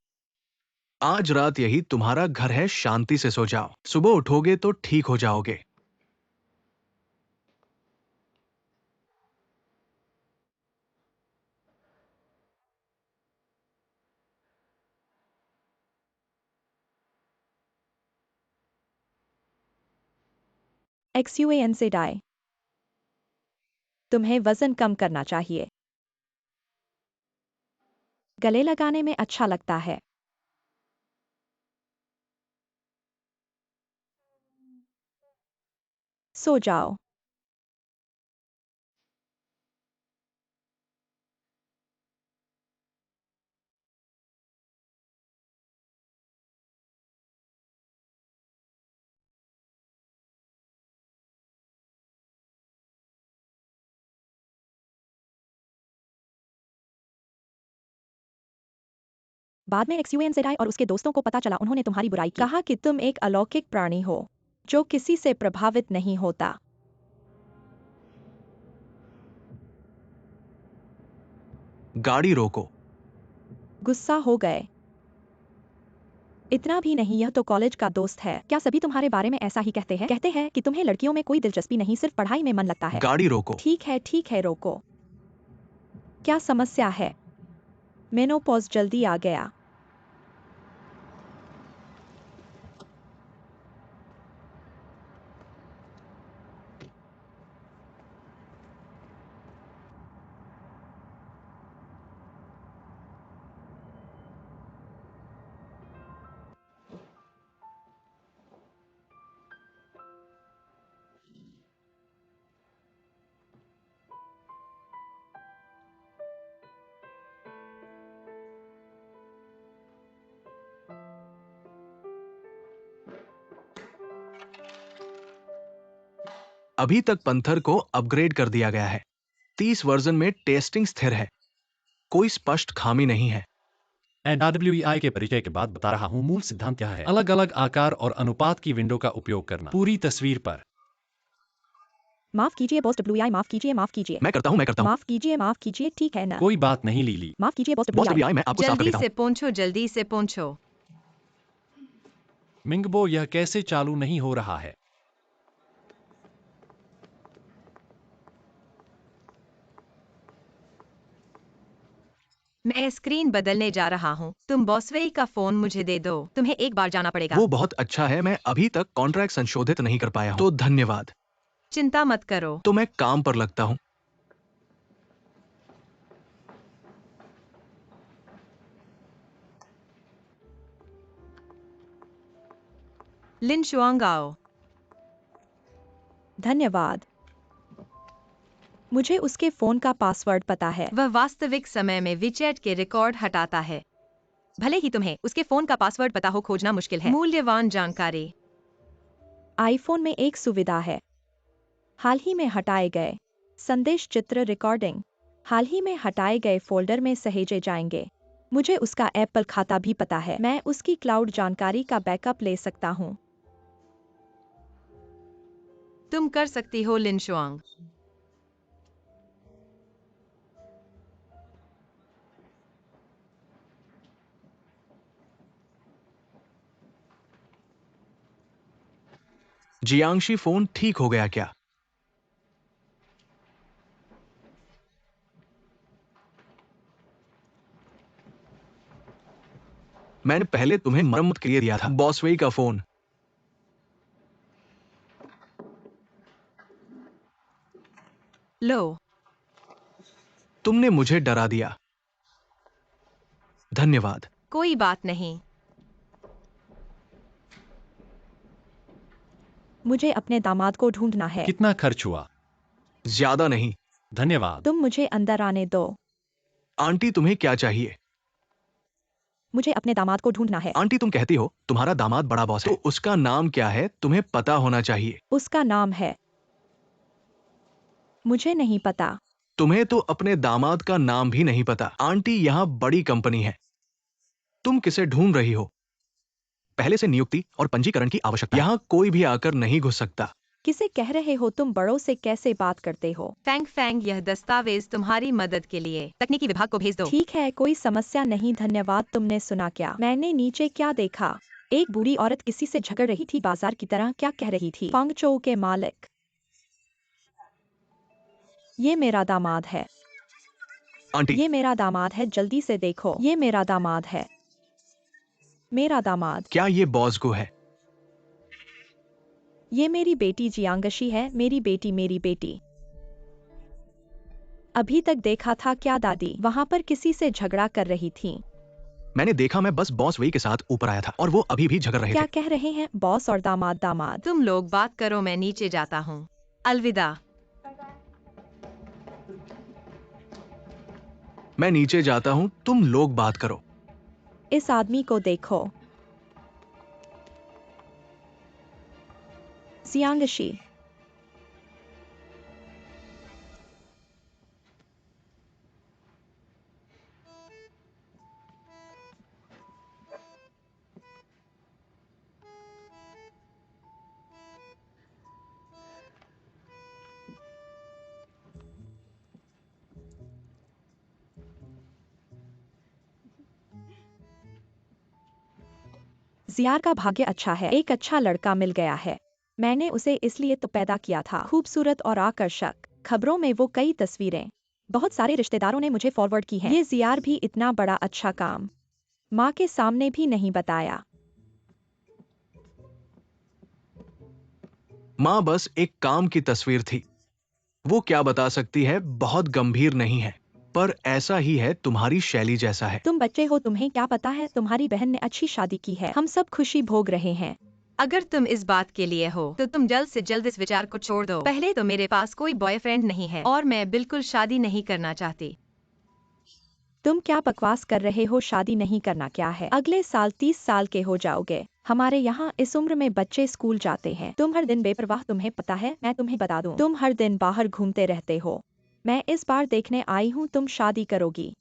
आज रात यही तुम्हारा घर है, शांति से सो जाओ। सुबह उठोगे तो ठीक हो जाओगे। XUAN से डाई। तुम्हें वजन कम करना चाहिए। गले लगाने में अच्छा लगता है। सो जाओ। बाद में XUAN से डाई और उसके दोस्तों को पता चला, उन्होंने तुम्हारी बुराई की। कहा कि तुम एक अलौकिक प्राणी हो जो किसी से प्रभावित नहीं होता। गाड़ी रोको। गुस्सा हो गए? इतना भी नहीं, यह तो कॉलेज का दोस्त है। क्या सभी तुम्हारे बारे में ऐसा ही कहते हैं? कहते हैं कि तुम्हें लड़कियों में कोई दिलचस्पी नहीं, सिर्फ पढ़ाई में मन लगता है। गाड़ी रोको। ठीक है, रोको। क्या समस्या है? मेनोपॉज जल्दी आ गया। अभी तक पंथर को अपग्रेड कर दिया गया है। 30 वर्जन में टेस्टिंग स्थिर है। कोई स्पष्ट खामी नहीं है। NWEI के परिचय के बाद बता रहा हूँ मूल सिद्धांत क्या है। अलग अलग आकार और अनुपात की विंडो का उपयोग करना पूरी तस्वीर पर। माफ कीजिए बॉस WI, माफ कीजिए, माफ कीजिए। मैं करता हूं। माफ कीजिए, ठीक है ना? कोई बात नहीं लीली। माफ कीजिए बॉस बॉस WI। WI, मैं आपको साफ कर जल्दी देता से हूं। पोंछो, जल्दी से पोंछो। मिंगबो, यह कैसे चालू नहीं हो रहा है? मैं स्क्रीन बदलने जा रहा हूँ। तुम बॉसवेई का फोन मुझे दे दो। तुम्हें एक बार जाना पड़ेगा। वो बहुत अच्छा है। मैं अभी तक कॉन्ट्रैक्ट संशोधित नहीं कर पाया हूं, तो धन्यवाद। चिंता मत करो। तो मैं काम पर लगता हूं। लिन शुआंग आओ। धन्यवाद। मुझे उसके फोन का पासवर्ड पता है। वह वास्तविक समय में विचैट के रिकॉर्ड हटाता है। भले ही तुम्हें उसके फोन का पासवर्ड पता हो, खोजना मुश्किल है। मूल्यवान जानकारी। आईफोन में एक सुविधा है, हाल ही में हटाए गए संदेश चित्र रिकॉर्डिंग। हाल ही में हटाए गए फोल्डर में सहेजे जाएंगे। मुझे उसका एप्पल खाता भी पता है। मैं उसकी क्लाउड जानकारी का बैकअप ले सकता हूँ। तुम कर सकती हो लिन शुआंग। जियांगशी, फोन ठीक हो गया क्या? मैंने पहले तुम्हें मरम्मत के लिए दिया था, बॉस वेई का फोन। लो। तुमने मुझे डरा दिया। धन्यवाद। कोई बात नहीं। मुझे अपने दामाद को ढूंढना है। कितना खर्च हुआ? ज्यादा नहीं। धन्यवाद। तुम मुझे अंदर आने दो। आंटी, तुम्हें क्या चाहिए? मुझे अपने दामाद को ढूंढना है। आंटी, तुम कहती हो तुम्हारा दामाद बड़ा बॉस है, तो उसका नाम क्या है? तुम्हें पता होना चाहिए। उसका नाम है। मुझे नहीं पता। तुम्हें तो अपने दामाद का नाम भी नहीं पता। आंटी, यहाँ बड़ी कंपनी है। तुम किसे ढूंढ रही हो? पहले से नियुक्ति और पंजीकरण की आवश्यकता है। यहाँ कोई भी आकर नहीं घुस सकता। किसे कह रहे हो तुम? बड़ों से कैसे बात करते हो? फैंग फैंग, यह दस्तावेज तुम्हारी मदद के लिए तकनीकी विभाग को भेज दो। ठीक है, कोई समस्या नहीं। धन्यवाद। तुमने सुना क्या? मैंने नीचे क्या देखा? एक बूढ़ी औरत किसी से झगड़ रही थी बाजार की तरह। क्या कह रही थी? फांगचो के मालिक। ये मेरा दामाद है। आंटी, ये मेरा दामाद है, जल्दी से देखो। ये मेरा दामाद है। मेरा दामाद। क्या ये बॉस गो है? ये मेरी बेटी जियांगशी है। मेरी बेटी, मेरी बेटी। अभी तक देखा था क्या दादी? वहाँ पर किसी से झगड़ा कर रही थी। मैंने देखा, मैं बस बॉस वेई के साथ ऊपर आया था और वो अभी भी झगड़ रहे क्या थे। कह रहे हैं? बॉस और दामाद? दामाद। तुम लोग बात करो, मैं नीचे जाता हूँ। अलविदा। मैं नीचे जाता हूँ, तुम लोग बात करो। इस आदमी को देखो। जियांगशी। जियार का भाग्य अच्छा है। एक अच्छा लड़का मिल गया है। मैंने उसे इसलिए तो पैदा किया था। खूबसूरत और आकर्षक। खबरों में वो कई तस्वीरें बहुत सारे रिश्तेदारों ने मुझे फॉरवर्ड की हैं। ये जियार भी इतना बड़ा अच्छा काम माँ के सामने भी नहीं बताया। माँ बस एक काम की तस्वीर थी। वो क्या बता सकती है? बहुत गंभीर नहीं है, पर ऐसा ही है, तुम्हारी शैली जैसा है। तुम बच्चे हो, तुम्हें क्या पता है? तुम्हारी बहन ने अच्छी शादी की है। हम सब खुशी भोग रहे हैं। अगर तुम इस बात के लिए हो तो तुम जल्द से जल्द इस विचार को छोड़ दो। पहले तो मेरे पास कोई बॉयफ्रेंड नहीं है और मैं बिल्कुल शादी नहीं करना चाहती। तुम क्या बकवास कर रहे हो? शादी नहीं करना क्या है? अगले साल 30 साल के हो जाओगे। हमारे यहाँ इस उम्र में बच्चे स्कूल जाते हैं। तुम हर दिन बेपरवाह, तुम्हें पता है? मैं तुम्हें बता दूं, तुम हर दिन बाहर घूमते रहते हो। मैं इस बार देखने आई हूँ तुम शादी करोगी।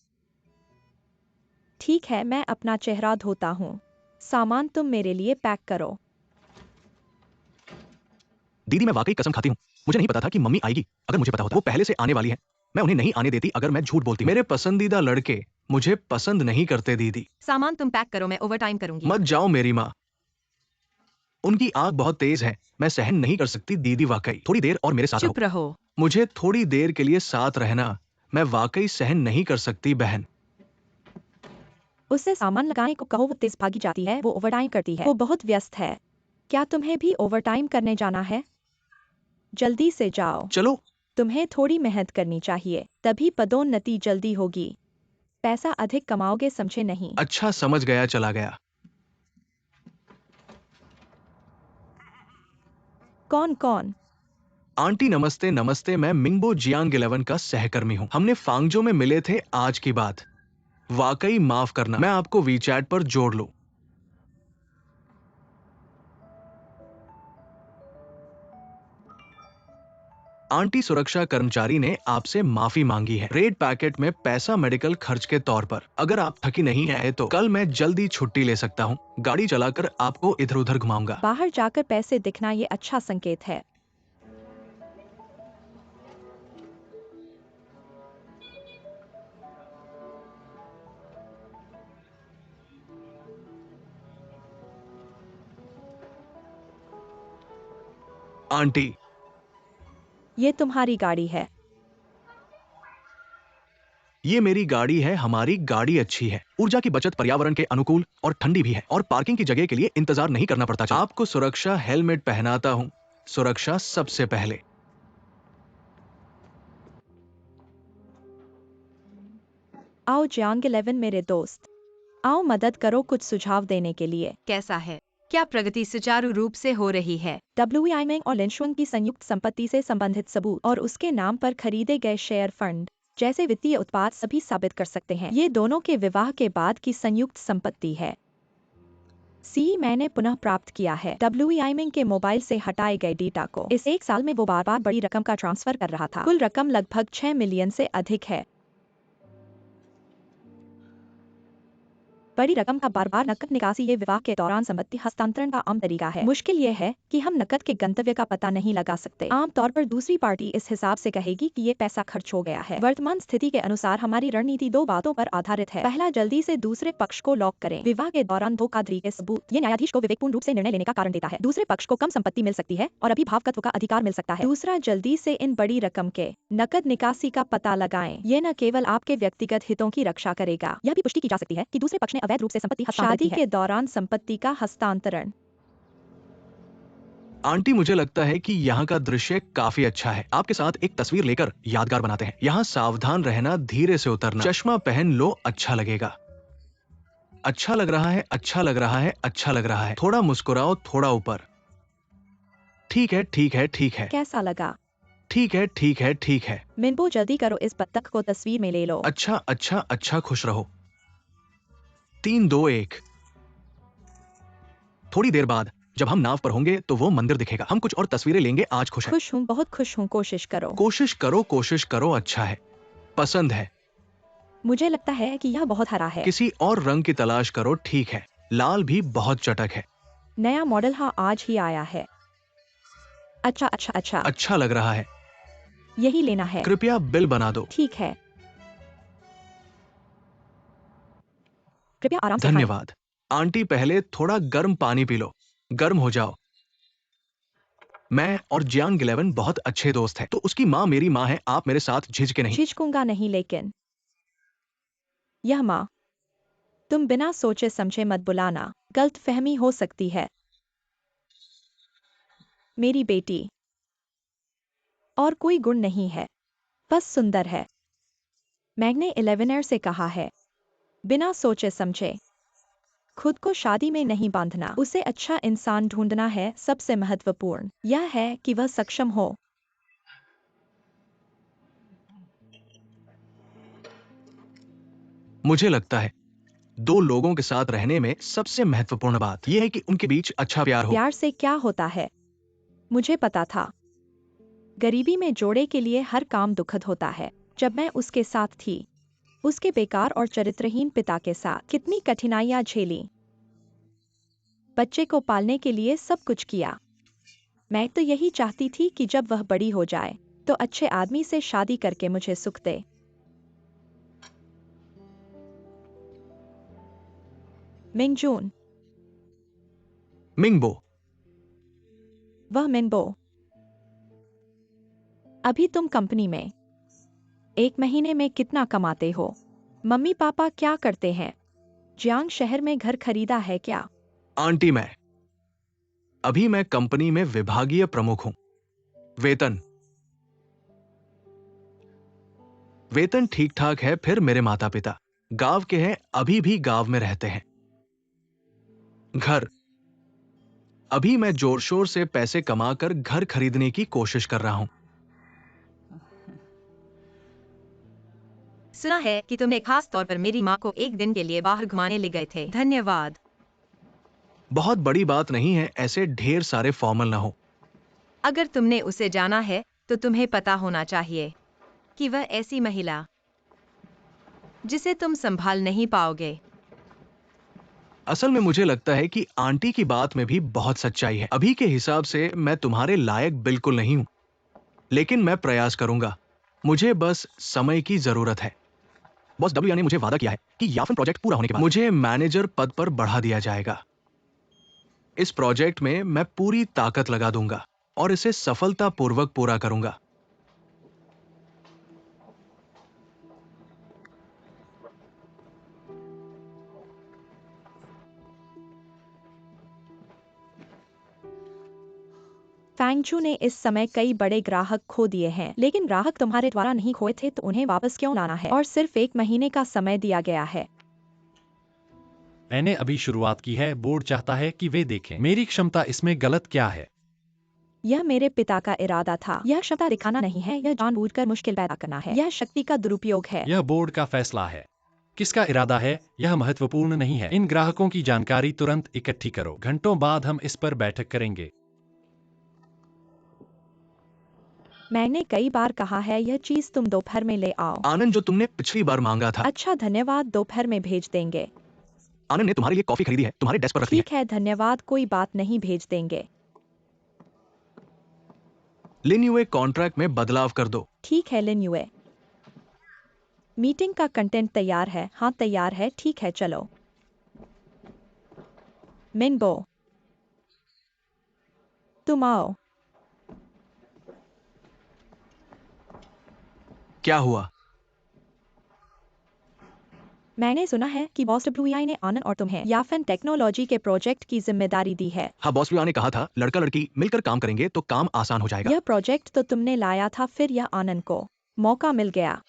ठीक है, मैं अपना चेहरा धोता हूँ। सामान तुम मेरे लिए पैक करो। दीदी, मैं वाकई कसम खाती हूँ, मुझे नहीं पता था कि मम्मी आएगी। अगर मुझे पता होता, वो पहले से आने वाली है, मैं उन्हें नहीं आने देती अगर मैं झूठ बोलती हूँ। मेरे पसंदीदा लड़के मुझे पसंद नहीं करते दीदी। सामान तुम पैक करो, मैं ओवरटाइम करूंगी। मत जाओ मेरी माँ, उनकी आंख बहुत तेज है, मैं सहन नहीं कर सकती दीदी। वाकई थोड़ी देर और मेरे साथ चुप रहो। रहो। मुझे थोड़ी देर के लिए साथ रहना, मैं वाकई सहन नहीं कर सकती बहन। उससे सामान लगाने को कहो, वो तेज भागी जाती है, वो ओवरटाइम करती है, वो बहुत व्यस्त है। क्या तुम्हें भी ओवरटाइम करने जाना है? जल्दी से जाओ। चलो। तुम्हें थोड़ी मेहनत करनी चाहिए, तभी पदोन्नति जल्दी होगी। पैसा अधिक कमाओगे, समझे नहीं? अच्छा, समझ गया, चला गया। कौन कौन? आंटी नमस्ते। नमस्ते, मैं मिंगबो जियांग 11 का सहकर्मी हूँ। हमने फांगजो में मिले थे आज की बात। वाकई माफ करना, मैं आपको वीचैट पर जोड़ लूं। आंटी, सुरक्षा कर्मचारी ने आपसे माफी मांगी है। रेड पैकेट में पैसा मेडिकल खर्च के तौर पर। अगर आप थकी नहीं है तो कल मैं जल्दी छुट्टी ले सकता हूँ। गाड़ी चलाकर आपको इधर उधर घुमाऊंगा। बाहर जाकर पैसे दिखना ये अच्छा संकेत है। आंटी, ये तुम्हारी गाड़ी है। ये मेरी गाड़ी है। हमारी गाड़ी अच्छी है, ऊर्जा की बचत, पर्यावरण के अनुकूल और ठंडी भी है, और पार्किंग की जगह के लिए इंतजार नहीं करना पड़ता। आपको सुरक्षा हेलमेट पहनाता हूँ। सुरक्षा सबसे पहले। आओ जियांग 11 मेरे दोस्त, आओ मदद करो कुछ सुझाव देने के लिए। कैसा है? क्या प्रगति सुचारू रूप से हो रही है? WI मेंग और लिनशुंग की संयुक्त संपत्ति से संबंधित सबूत और उसके नाम पर खरीदे गए शेयर फंड जैसे वित्तीय उत्पाद सभी साबित कर सकते हैं ये दोनों के विवाह के बाद की संयुक्त संपत्ति है। मैंने पुनः प्राप्त किया है WI मेंग के मोबाइल से हटाए गए डेटा को। इस एक साल में वो बार बार बड़ी रकम का ट्रांसफर कर रहा था। कुल रकम लगभग 6 मिलियन से अधिक है। बड़ी रकम का बार बार नकद निकासी ये विवाह के दौरान संपत्ति हस्तांतरण का आम तरीका है। मुश्किल ये है कि हम नकद के गंतव्य का पता नहीं लगा सकते। आमतौर पर दूसरी पार्टी इस हिसाब से कहेगी कि ये पैसा खर्च हो गया है। वर्तमान स्थिति के अनुसार हमारी रणनीति 2 बातों पर आधारित है। पहला, जल्दी से दूसरे पक्ष को लॉक करें। विवाह के दौरान धोखाधड़ी के सबूत ये न्यायाधीश को विवेकपूर्ण रूप से निर्णय लेने का कारण देता है। दूसरे पक्ष को कम संपत्ति मिल सकती है और अभिभावकत्व का अधिकार मिल सकता है। दूसरा, जल्दी से इन बड़ी रकम के नकद निकासी का पता लगाएं। ये न केवल आपके व्यक्तिगत हितों की रक्षा करेगा, यह भी पुष्टि की जा सकती है कि दूसरे पक्ष ने अवैध रूप से संपत्ति शादी के दौरान संपत्ति का हस्तांतरण। आंटी, मुझे लगता है कि यहाँ का दृश्य काफी अच्छा है। आपके साथ एक तस्वीर लेकर यादगार बनाते हैं। यहाँ सावधान रहना, धीरे से उतरना। चश्मा पहन लो, अच्छा लगेगा। अच्छा लग रहा है, अच्छा लग रहा है, अच्छा लग रहा है। थोड़ा मुस्कुराओ, थोड़ा ऊपर। ठीक है, ठीक है, ठीक है। कैसा लगा? ठीक है, ठीक है, ठीक है। मिनबो, जल्दी करो, इस बत्तख को तस्वीर में ले लो। अच्छा, अच्छा, अच्छा, खुश रहो। 3, 2, 1। थोड़ी देर बाद जब हम नाव पर होंगे तो वो मंदिर दिखेगा। हम कुछ और तस्वीरें लेंगे। आज खुश है। खुश हूँ, बहुत खुश हूँ। कोशिश करो। कोशिश करो, कोशिश करो। अच्छा है, पसंद है। मुझे लगता है कि यह बहुत हरा है। किसी और रंग की तलाश करो। ठीक है, लाल भी बहुत चटक है। नया मॉडल हाँ आज ही आया है। अच्छा अच्छा अच्छा, अच्छा लग रहा है। यही लेना है। कृपया बिल बना दो। ठीक है, कृपया आराम से खाएं। धन्यवाद। आंटी, पहले थोड़ा गर्म पानी पी लो, गर्म हो जाओ। मैं और जियांग 11 बहुत अच्छे दोस्त हैं, तो उसकी माँ मेरी माँ है। आप मेरे साथ झिझके नहीं। झिझकूंगा नहीं, लेकिन यह माँ, तुम बिना सोचे समझे मत बुलाना, गलतफहमी हो सकती है। मेरी बेटी और कोई गुण नहीं है, बस सुंदर है। मैंने 11 से कहा है, बिना सोचे समझे खुद को शादी में नहीं बांधना। उसे अच्छा इंसान ढूंढना है। सबसे महत्वपूर्ण यह है कि वह सक्षम हो। मुझे लगता है 2 लोगों के साथ रहने में सबसे महत्वपूर्ण बात यह है कि उनके बीच अच्छा प्यार हो। प्यार से क्या होता है? मुझे पता था। गरीबी में जोड़े के लिए हर काम दुखद होता है। जब मैं उसके साथ थी, उसके बेकार और चरित्रहीन पिता के साथ कितनी कठिनाइयां झेली। बच्चे को पालने के लिए सब कुछ किया। मैं तो यही चाहती थी कि जब वह बड़ी हो जाए तो अच्छे आदमी से शादी करके मुझे सुख दे। मिंगजून, मिंगबो, वह मिनबो। अभी तुम कंपनी में 1 महीने में कितना कमाते हो? मम्मी पापा क्या करते हैं? जियांग शहर में घर खरीदा है क्या? आंटी, अभी मैं कंपनी में विभागीय प्रमुख हूं। वेतन ठीक ठाक है। फिर मेरे माता पिता गांव के हैं, अभी भी गांव में रहते हैं। घर, अभी मैं जोर शोर से पैसे कमाकर घर खरीदने की कोशिश कर रहा हूं। सुना है कि तुमने खास तौर पर मेरी माँ को एक दिन के लिए बाहर घुमाने ले गए थे। धन्यवाद। बहुत बड़ी बात नहीं है, ऐसे ढेर सारे फॉर्मल ना हो। अगर तुमने उसे जाना है तो तुम्हें पता होना चाहिए कि वह ऐसी महिला जिसे तुम संभाल नहीं पाओगे। असल में मुझे लगता है कि आंटी की बात में भी बहुत सच्चाई है। अभी के हिसाब से मैं तुम्हारे लायक बिल्कुल नहीं हूं, लेकिन मैं प्रयास करूंगा। मुझे बस समय की जरूरत है। बॉस डब्ल्यू ने मुझे वादा किया है कि याफन प्रोजेक्ट पूरा होने के बाद मुझे मैनेजर पद पर बढ़ा दिया जाएगा। इस प्रोजेक्ट में मैं पूरी ताकत लगा दूंगा और इसे सफलतापूर्वक पूरा करूंगा। फैंगचू ने इस समय कई बड़े ग्राहक खो दिए हैं, लेकिन ग्राहक तुम्हारे द्वारा नहीं खोए थे तो उन्हें वापस क्यों लाना है? और सिर्फ 1 महीने का समय दिया गया है। मैंने अभी शुरुआत की है। बोर्ड चाहता है कि वे देखें मेरी क्षमता इसमें गलत क्या है। यह मेरे पिता का इरादा था। यह क्षमता दिखाना नहीं है, यह जानबूझकर मुश्किल पैदा करना है। यह शक्ति का दुरुपयोग है। यह बोर्ड का फैसला है। किसका इरादा है यह महत्वपूर्ण नहीं है। इन ग्राहकों की जानकारी तुरंत इकट्ठी करो। घंटों बाद हम इस पर बैठक करेंगे। मैंने कई बार कहा है यह चीज तुम दोपहर में ले आओ। आनंद, जो तुमने पिछली बार मांगा था। अच्छा धन्यवाद, दोपहर में भेज देंगे। आनंद ने तुम्हारे लिए कॉफी खरीदी है, तुम्हारे डेस्क पर रखी है। ठीक है धन्यवाद, कोई बात नहीं, भेज देंगे। लिन यूए कॉन्ट्रैक्ट में बदलाव कर दो। ठीक है लिन यूए। मीटिंग का कंटेंट तैयार है? हाँ तैयार है। ठीक है चलो। मिनबो, तुम आओ। क्या हुआ? मैंने सुना है कि बॉस डब्ल्यूआई ने आनंद और तुम्हें याफन टेक्नोलॉजी के प्रोजेक्ट की जिम्मेदारी दी है। हाँ, बॉस ने कहा था लड़का लड़की मिलकर काम करेंगे तो काम आसान हो जाएगा। यह प्रोजेक्ट तो तुमने लाया था, फिर यह आनंद को मौका मिल गया।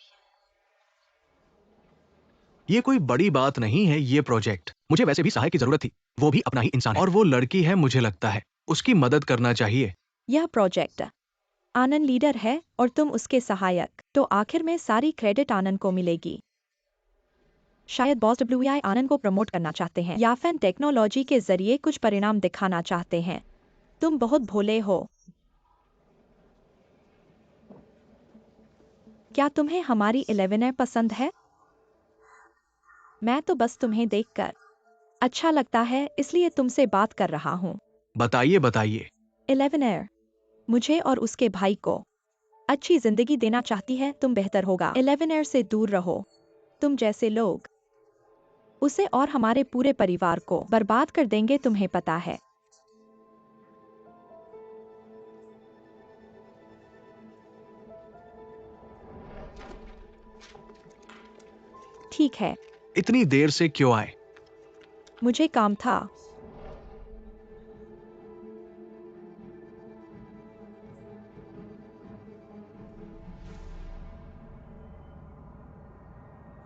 ये कोई बड़ी बात नहीं है। ये प्रोजेक्ट मुझे वैसे भी सहायक की जरूरत थी। वो भी अपना ही इंसान है और वो लड़की है, मुझे लगता है उसकी मदद करना चाहिए। यह प्रोजेक्ट आनंद लीडर है और तुम उसके सहायक, तो आखिर में सारी क्रेडिट आनंद को मिलेगी। शायद बॉस डब्ल्यूआई आनंद को प्रमोट करना चाहते हैं, याफन टेक्नोलॉजी के जरिए कुछ परिणाम दिखाना चाहते हैं। तुम बहुत भोले हो। क्या तुम्हें हमारी 11 पसंद है? मैं तो बस तुम्हें देखकर अच्छा लगता है, इसलिए तुमसे बात कर रहा हूँ। बताइए बताइए। 11 मुझे और उसके भाई को अच्छी जिंदगी देना चाहती है। तुम बेहतर होगा 11 से दूर रहो। तुम जैसे लोग उसे और हमारे पूरे परिवार को बर्बाद कर देंगे, तुम्हें पता है। ठीक है, इतनी देर से क्यों आए? मुझे काम था।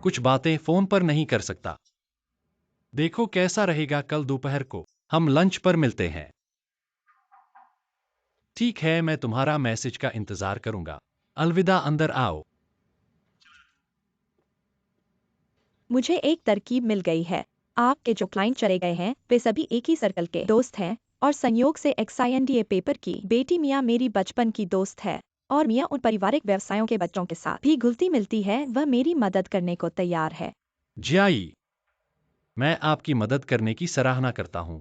कुछ बातें फोन पर नहीं कर सकता। देखो कैसा रहेगा कल दोपहर को हम लंच पर मिलते हैं। ठीक है, मैं तुम्हारा मैसेज का इंतजार करूंगा। अलविदा, अंदर आओ। मुझे एक तरकीब मिल गई है। आपके जो क्लाइंट चले गए हैं वे सभी एक ही सर्कल के दोस्त हैं, और संयोग से XINDA पेपर की बेटी मिया मेरी बचपन की दोस्त है। और मिया उन पारिवारिक व्यवसायों के बच्चों के साथ भी घुलती मिलती है। वह मेरी मदद करने को तैयार है। जियाई, मैं आपकी मदद करने की सराहना करता हूं,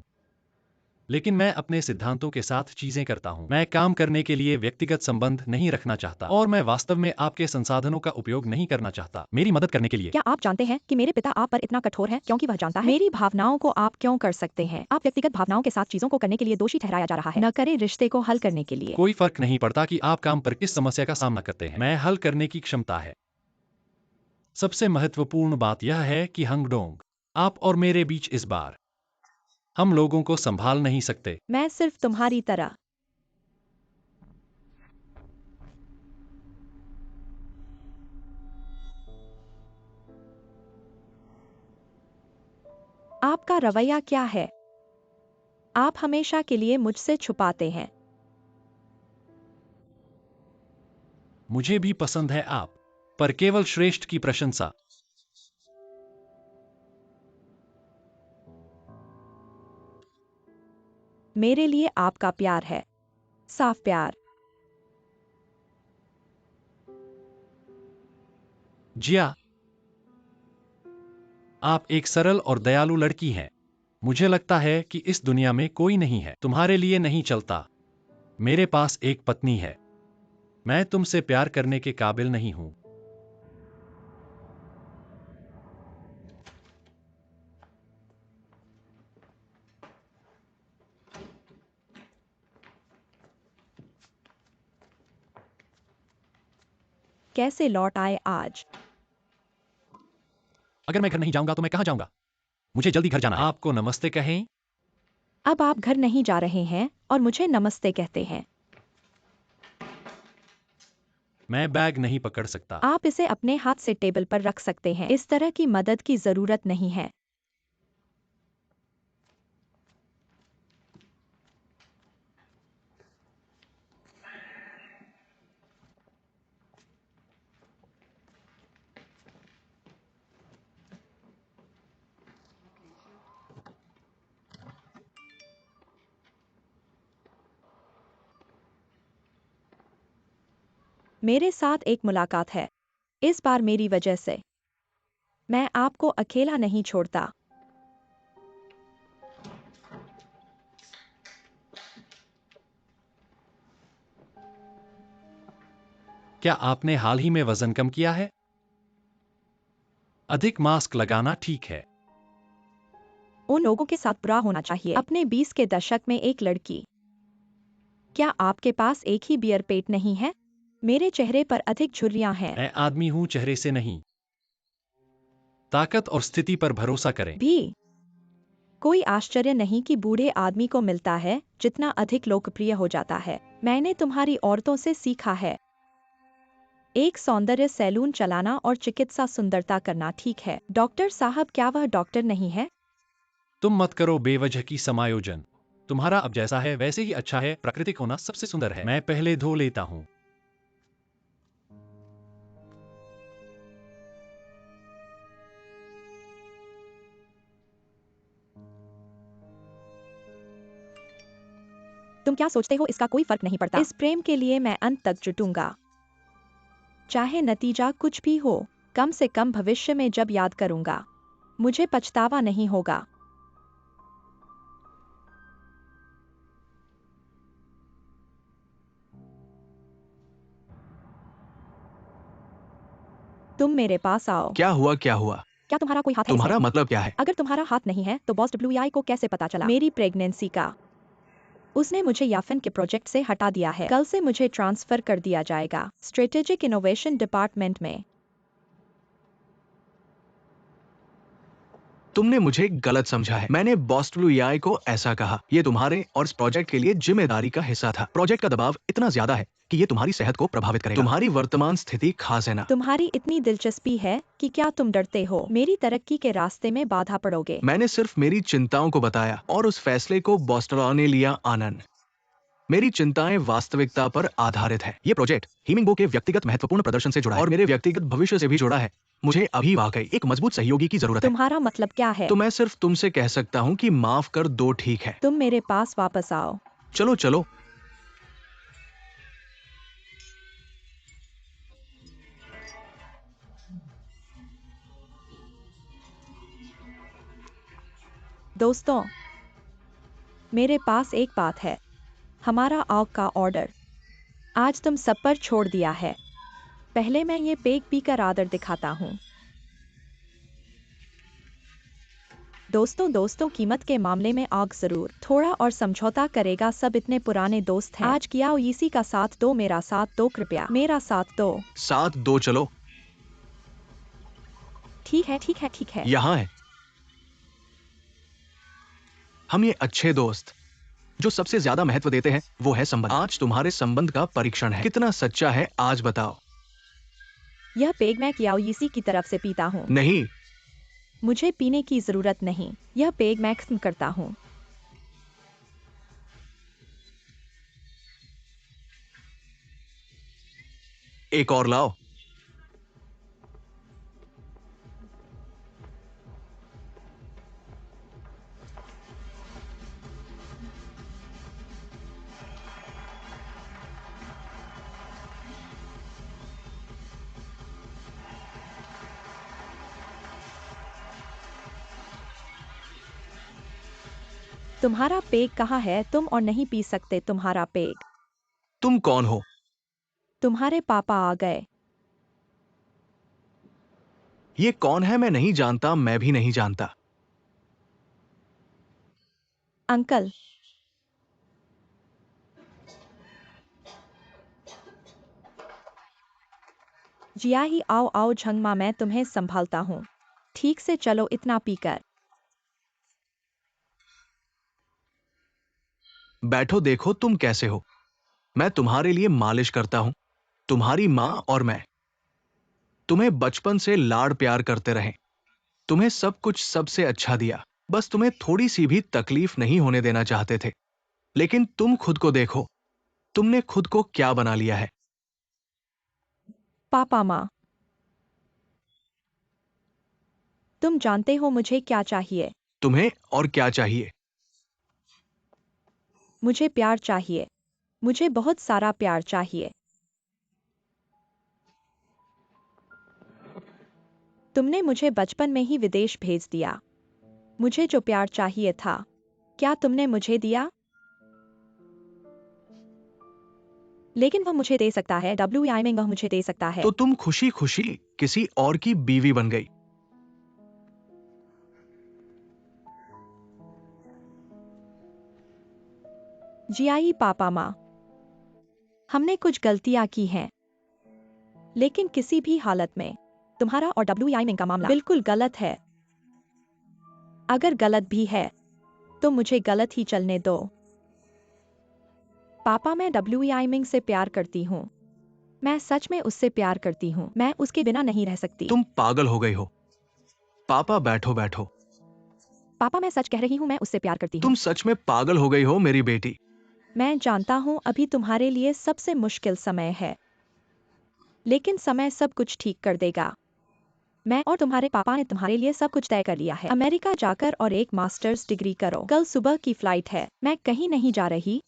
लेकिन मैं अपने सिद्धांतों के साथ चीजें करता हूं। मैं काम करने के लिए व्यक्तिगत संबंध नहीं रखना चाहता और मैं वास्तव में आपके संसाधनों का उपयोग नहीं करना चाहता मेरी मदद करने के लिए। क्या आप जानते हैं कि मेरे पिता आप पर इतना कठोर हैं क्योंकि वह जानता है मेरी भावनाओं को आप क्यों कर सकते हैं? आप व्यक्तिगत भावनाओं के साथ चीजों को करने के लिए दोषी ठहराया जा रहा है, न करे रिश्ते को हल करने के लिए। कोई फर्क नहीं पड़ता कि आप काम पर किस समस्या का सामना करते हैं, मैं हल करने की क्षमता है। सबसे महत्वपूर्ण बात यह है कि हंगडोंग, आप और मेरे बीच इस बार हम लोगों को संभाल नहीं सकते। मैं सिर्फ तुम्हारी तरह आपका रवैया क्या है? आप हमेशा के लिए मुझसे छुपाते हैं। मुझे भी पसंद है आप, पर केवल श्रेष्ठ की प्रशंसा। मेरे लिए आपका प्यार है, साफ प्यार। जिया, आप एक सरल और दयालु लड़की हैं। मुझे लगता है कि इस दुनिया में कोई नहीं है तुम्हारे लिए नहीं चलता। मेरे पास एक पत्नी है। मैं तुमसे प्यार करने के काबिल नहीं हूं। कैसे लौट आए आज? अगर मैं घर नहीं जाऊंगा तो मैं कहां जाऊंगा? मुझे जल्दी घर जाना है। आपको नमस्ते कहें? अब आप घर नहीं जा रहे हैं और मुझे नमस्ते कहते हैं। मैं बैग नहीं पकड़ सकता। आप इसे अपने हाथ से टेबल पर रख सकते हैं। इस तरह की मदद की जरूरत नहीं है। मेरे साथ एक मुलाकात है। इस बार मेरी वजह से। मैं आपको अकेला नहीं छोड़ता। क्या आपने हाल ही में वजन कम किया है? अधिक मास्क लगाना ठीक है। उन लोगों के साथ बुरा होना चाहिए। अपने 20 के दशक में एक लड़की। क्या आपके पास एक ही बियर पेट नहीं है? मेरे चेहरे पर अधिक झुर्रियां हैं। मैं आदमी हूं, चेहरे से नहीं। ताकत और स्थिति पर भरोसा करें। भी कोई आश्चर्य नहीं कि बूढ़े आदमी को मिलता है जितना अधिक लोकप्रिय हो जाता है। मैंने तुम्हारी औरतों से सीखा है। एक सौंदर्य सैलून चलाना और चिकित्सा सुंदरता करना ठीक है। डॉक्टर साहब, क्या वह डॉक्टर नहीं है? तुम मत करो बेवजह की समायोजन। तुम्हारा अब जैसा है वैसे ही अच्छा है। प्राकृतिक होना सबसे सुंदर है। मैं पहले धो लेता हूं। तुम क्या सोचते हो, इसका कोई फर्क नहीं पड़ता। इस प्रेम के लिए मैं अंत तक जुटूंगा, चाहे नतीजा कुछ भी हो। कम से कम भविष्य में जब याद करूंगा, मुझे पछतावा नहीं होगा। तुम मेरे पास आओ। क्या हुआ क्या हुआ? क्या तुम्हारा कोई हाथ है तुम्हारा इसमें? मतलब क्या है? अगर तुम्हारा हाथ नहीं है तो बॉस WEI को कैसे पता चला? मेरी प्रेगनेंसी का। उसने मुझे याफिन के प्रोजेक्ट से हटा दिया है। कल से मुझे ट्रांसफर कर दिया जाएगा स्ट्रेटेजिक इनोवेशन डिपार्टमेंट में। तुमने मुझे गलत समझा है। मैंने बॉस WEI को ऐसा कहा। ये तुम्हारे और इस प्रोजेक्ट के लिए जिम्मेदारी का हिस्सा था। प्रोजेक्ट का दबाव इतना ज्यादा है कि ये तुम्हारी सेहत को प्रभावित करेगा। तुम्हारी वर्तमान स्थिति खास है ना? तुम्हारी इतनी दिलचस्पी है कि क्या तुम डरते हो मेरी तरक्की के रास्ते में बाधा पड़ोगे? मैंने सिर्फ मेरी चिंताओं को बताया और उस फैसले को बॉस्टलॉ ने लिया। आनंद, मेरी चिंताएं वास्तविकता पर आधारित है। ये प्रोजेक्ट हीमिंगबो के व्यक्तिगत महत्वपूर्ण प्रदर्शन से जुड़ा है और मेरे व्यक्तिगत भविष्य से भी जुड़ा है। मुझे अभी वाकई एक मजबूत सहयोगी की जरूरत है। तुम्हारा मतलब क्या है? तो मैं सिर्फ तुमसे कह सकता हूँ कि माफ कर दो, ठीक है? तुम मेरे पास वापस आओ। चलो चलो। दोस्तों, मेरे पास एक बात है। हमारा आग का ऑर्डर आज तुम सब पर छोड़ दिया है। पहले मैं ये पेग पीकर आदर दिखाता हूँ। दोस्तों कीमत के मामले में आग जरूर थोड़ा और समझौता करेगा। सब इतने पुराने दोस्त हैं। आज किया इसी का साथ दो, मेरा साथ दो, कृपया मेरा साथ दो। साथ दो, चलो। ठीक है ठीक है ठीक है। यहाँ है। हम ये अच्छे दोस्त जो सबसे ज्यादा महत्व देते हैं वो है संबंध। आज तुम्हारे संबंध का परीक्षण है। कितना सच्चा है आज बताओ। यह पेग मैं कियाओयीसी की तरफ से पीता हूँ। नहीं, मुझे पीने की जरूरत नहीं। यह पेग मैं खत्म करता हूँ। एक और लाओ। तुम्हारा पेग कहाँ है? तुम और नहीं पी सकते तुम्हारा पेग। तुम कौन हो? तुम्हारे पापा आ गए। ये कौन है? मैं नहीं जानता, मैं भी नहीं जानता। अंकल। जियाही, आओ आओ झंगमा, मैं तुम्हें संभालता हूँ। ठीक से चलो इतना पीकर। बैठो, देखो तुम कैसे हो। मैं तुम्हारे लिए मालिश करता हूं। तुम्हारी माँ और मैं तुम्हें बचपन से लाड़ प्यार करते रहे। तुम्हें सब कुछ सबसे अच्छा दिया। बस तुम्हें थोड़ी सी भी तकलीफ नहीं होने देना चाहते थे। लेकिन तुम खुद को देखो, तुमने खुद को क्या बना लिया है। पापा माँ, तुम जानते हो मुझे क्या चाहिए? तुम्हें और क्या चाहिए? मुझे प्यार चाहिए। मुझे बहुत सारा प्यार चाहिए। तुमने मुझे बचपन में ही विदेश भेज दिया। मुझे जो प्यार चाहिए था, क्या तुमने मुझे दिया? लेकिन वह मुझे दे सकता है, WI में वह मुझे दे सकता है। तो तुम खुशी खुशी किसी और की बीवी बन गई। जियाई पापा माँ, हमने कुछ गलतियां की हैं। लेकिन किसी भी हालत में तुम्हारा और WI में का मामला बिल्कुल गलत है। अगर गलत भी है तो मुझे गलत ही चलने दो। पापा, मैं WI मिंग से प्यार करती हूँ। मैं सच में उससे प्यार करती हूँ। मैं उसके बिना नहीं रह सकती। तुम पागल हो गई हो। पापा बैठो बैठो। पापा, मैं सच कह रही हूँ, मैं उससे प्यार करती हूँ। तुम सच में पागल हो गई हो मेरी बेटी। मैं जानता हूँ अभी तुम्हारे लिए सबसे मुश्किल समय है, लेकिन समय सब कुछ ठीक कर देगा। मैं और तुम्हारे पापा ने तुम्हारे लिए सब कुछ तय कर लिया है। अमेरिका जाकर और एक मास्टर्स डिग्री करो। कल सुबह की फ्लाइट है। मैं कहीं नहीं जा रही।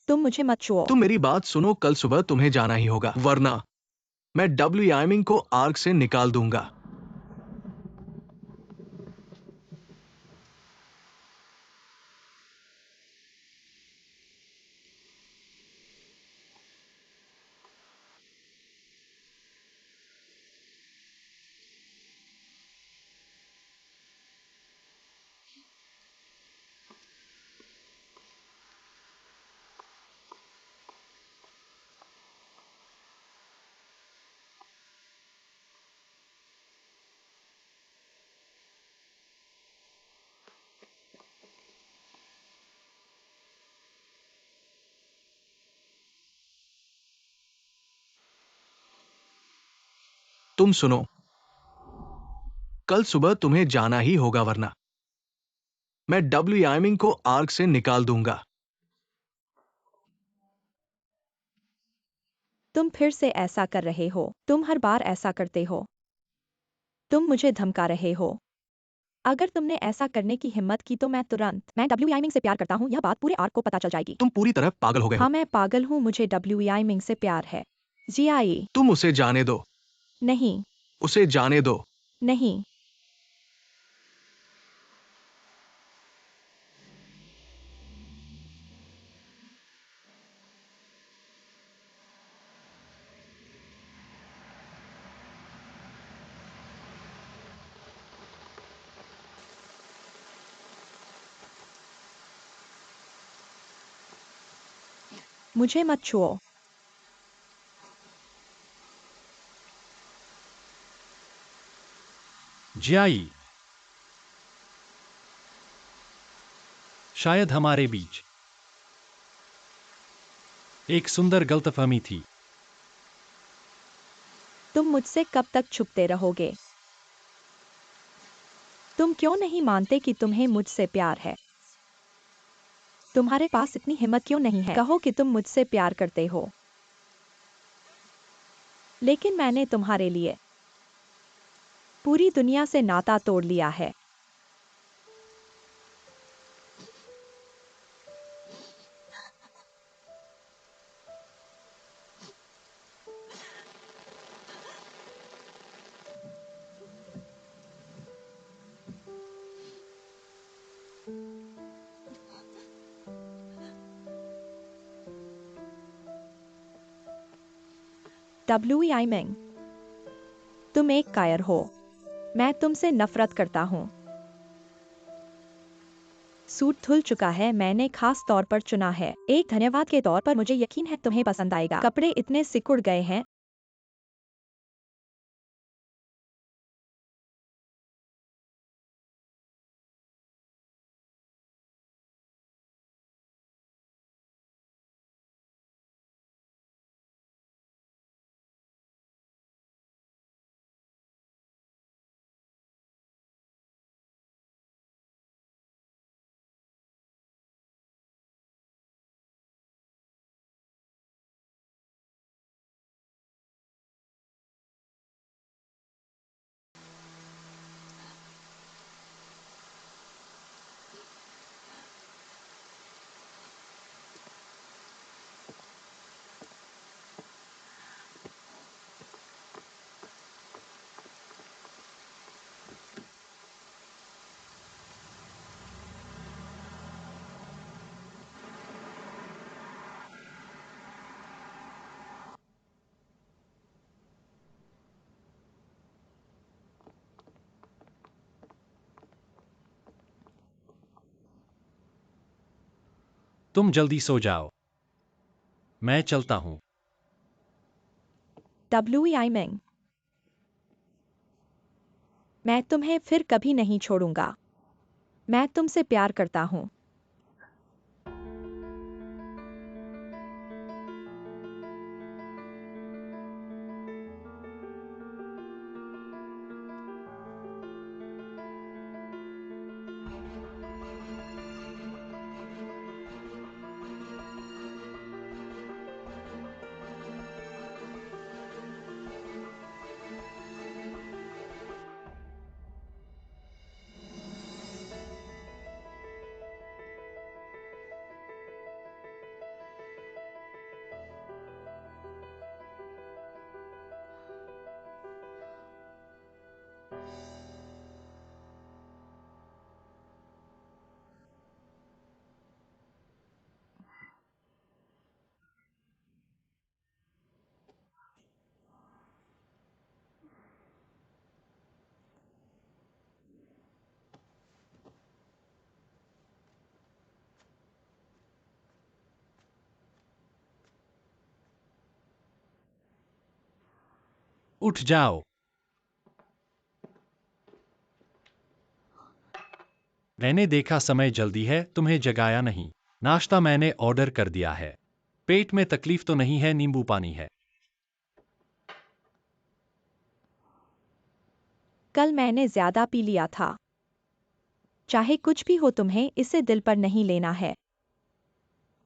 तुम मुझे मत छुओ। तुम मेरी बात सुनो, कल सुबह तुम्हें जाना ही होगा, वरना मैं WI को आर्क से निकाल दूंगा। तुम सुनो, कल सुबह तुम्हें जाना ही होगा, वरना मैं WI को आर्क से निकाल दूंगा। तुम फिर से ऐसा कर रहे हो। तुम हर बार ऐसा करते हो। तुम मुझे धमका रहे हो। अगर तुमने ऐसा करने की हिम्मत की तो मैं WI मिंग से प्यार करता हूँ, यह बात पूरे आर्क को पता चल जाएगी। तुम पूरी तरह पागल हो गए हो। हाँ, मैं पागल हूँ, मुझे WI मिंग से प्यार है। जियाई। तुम उसे जाने दो। नहीं। उसे जाने दो। नहीं। मुझे मत छुओ। जियाई, शायद हमारे बीच एक सुंदर गलतफहमी थी। तुम मुझसे कब तक छुपते रहोगे? तुम क्यों नहीं मानते कि तुम्हें मुझसे प्यार है? तुम्हारे पास इतनी हिम्मत क्यों नहीं है? कहो कि तुम मुझसे प्यार करते हो। लेकिन मैंने तुम्हारे लिए पूरी दुनिया से नाता तोड़ लिया है। WEI मिंग, तुम एक कायर हो। मैं तुमसे नफरत करता हूँ। सूट धुल चुका है, मैंने खास तौर पर चुना है। एक धन्यवाद के तौर पर मुझे यकीन है तुम्हें पसंद आएगा। कपड़े इतने सिकुड़ गए हैं। तुम जल्दी सो जाओ, मैं चलता हूँ। WEI मिंग, मैं तुम्हें फिर कभी नहीं छोड़ूंगा। मैं तुमसे प्यार करता हूँ। उठ जाओ। मैंने देखा समय जल्दी है, तुम्हें जगाया नहीं। नाश्ता मैंने ऑर्डर कर दिया है। पेट में तकलीफ तो नहीं है, नींबू पानी है। कल मैंने ज्यादा पी लिया था। चाहे कुछ भी हो, तुम्हें इसे दिल पर नहीं लेना है।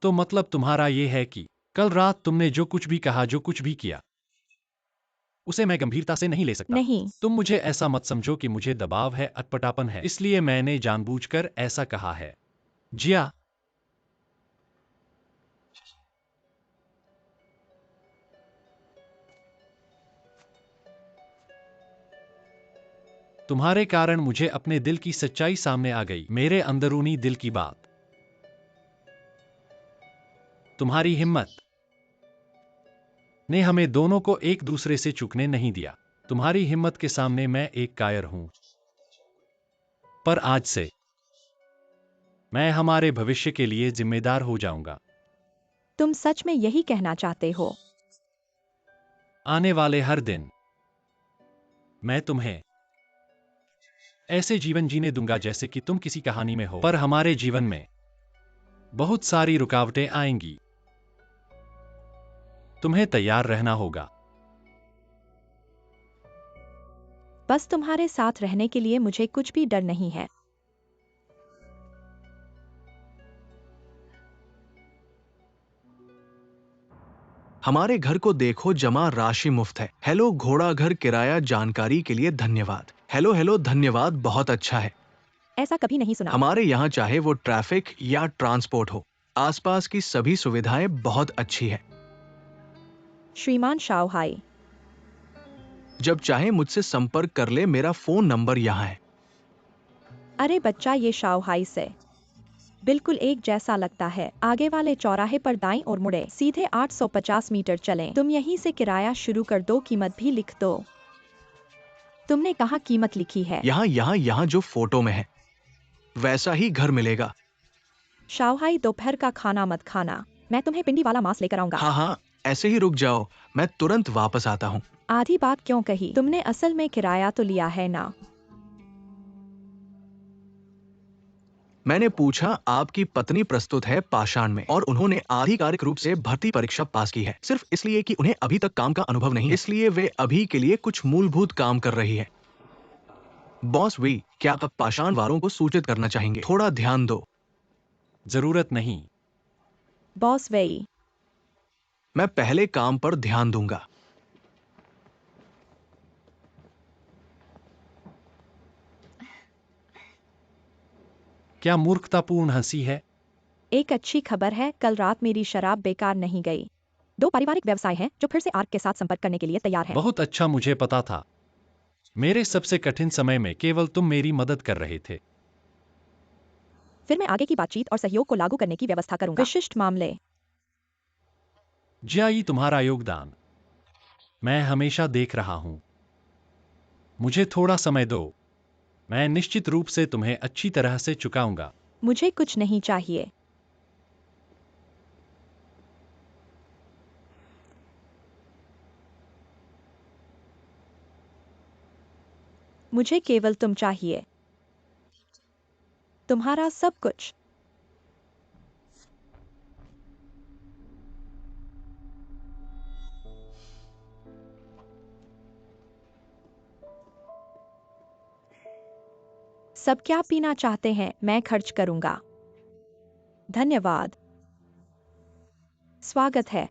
तो मतलब तुम्हारा ये है कि कल रात तुमने जो कुछ भी कहा, जो कुछ भी किया, उसे मैं गंभीरता से नहीं ले सकता। नहीं, तुम मुझे ऐसा मत समझो कि मुझे दबाव है, अटपटापन है, इसलिए मैंने जानबूझकर ऐसा कहा है। जिया, तुम्हारे कारण मुझे अपने दिल की सच्चाई सामने आ गई, मेरे अंदरूनी दिल की बात। तुम्हारी हिम्मत ने हमें दोनों को एक दूसरे से चूकने नहीं दिया। तुम्हारी हिम्मत के सामने मैं एक कायर हूं। पर आज से मैं हमारे भविष्य के लिए जिम्मेदार हो जाऊंगा। तुम सच में यही कहना चाहते हो? आने वाले हर दिन मैं तुम्हें ऐसे जीवन जीने दूंगा जैसे कि तुम किसी कहानी में हो। पर हमारे जीवन में बहुत सारी रुकावटें आएंगी। तुम्हें तैयार रहना होगा। बस तुम्हारे साथ रहने के लिए मुझे कुछ भी डर नहीं है। हमारे घर को देखो, जमा राशि मुफ्त है। हेलो घोड़ा घर किराया, जानकारी के लिए धन्यवाद। हेलो हेलो, धन्यवाद, बहुत अच्छा है। ऐसा कभी नहीं सुना। हमारे यहाँ चाहे वो ट्रैफिक या ट्रांसपोर्ट हो, आसपास की सभी सुविधाएं बहुत अच्छी है। श्रीमान शाओहाई, जब चाहे मुझसे संपर्क कर ले, मेरा फोन नंबर यहाँ है। अरे बच्चा, ये शाओहाई से बिल्कुल एक जैसा लगता है। आगे वाले चौराहे पर दाईं ओर मुड़े, सीधे 850 मीटर चलें। तुम यहीं से किराया शुरू कर दो, कीमत भी लिख दो। तुमने कहाँ कीमत लिखी है? यहाँ जो फोटो में है वैसा ही घर मिलेगा। शाओहाई, दोपहर का खाना मत खाना, मैं तुम्हें पिंडी वाला मांस लेकर आऊंगा। हाँ, ऐसे ही रुक जाओ, मैं तुरंत वापस आता हूँ। आधी बात क्यों कही? तुमने असल में किराया तो लिया है ना? मैंने पूछा आपकी पत्नी प्रस्तुत है पाषाण में और उन्होंने आधिकारिक रूप से भर्ती परीक्षा पास की है, सिर्फ इसलिए कि उन्हें अभी तक काम का अनुभव नहीं, इसलिए वे अभी के लिए कुछ मूलभूत काम कर रही है। बॉस वी, क्या आप पाषाण वालों को सूचित करना चाहेंगे? थोड़ा ध्यान दो। जरूरत नहीं। बॉस वेई, मैं पहले काम पर ध्यान दूंगा। क्या मूर्खतापूर्ण हंसी है? एक अच्छी खबर है, कल रात मेरी शराब बेकार नहीं गई। 2 पारिवारिक व्यवसाय हैं जो फिर से आर्क के साथ संपर्क करने के लिए तैयार हैं। बहुत अच्छा, मुझे पता था। मेरे सबसे कठिन समय में केवल तुम मेरी मदद कर रहे थे। फिर मैं आगे की बातचीत और सहयोग को लागू करने की व्यवस्था करूंगा। विशिष्ट मामले। जियाई, तुम्हारा योगदान मैं हमेशा देख रहा हूं। मुझे थोड़ा समय दो, मैं निश्चित रूप से तुम्हें अच्छी तरह से चुकाऊंगा। मुझे कुछ नहीं चाहिए। मुझे केवल तुम चाहिए, तुम्हारा सब कुछ। सब क्या पीना चाहते हैं, मैं खर्च करूंगा। धन्यवाद। स्वागत है।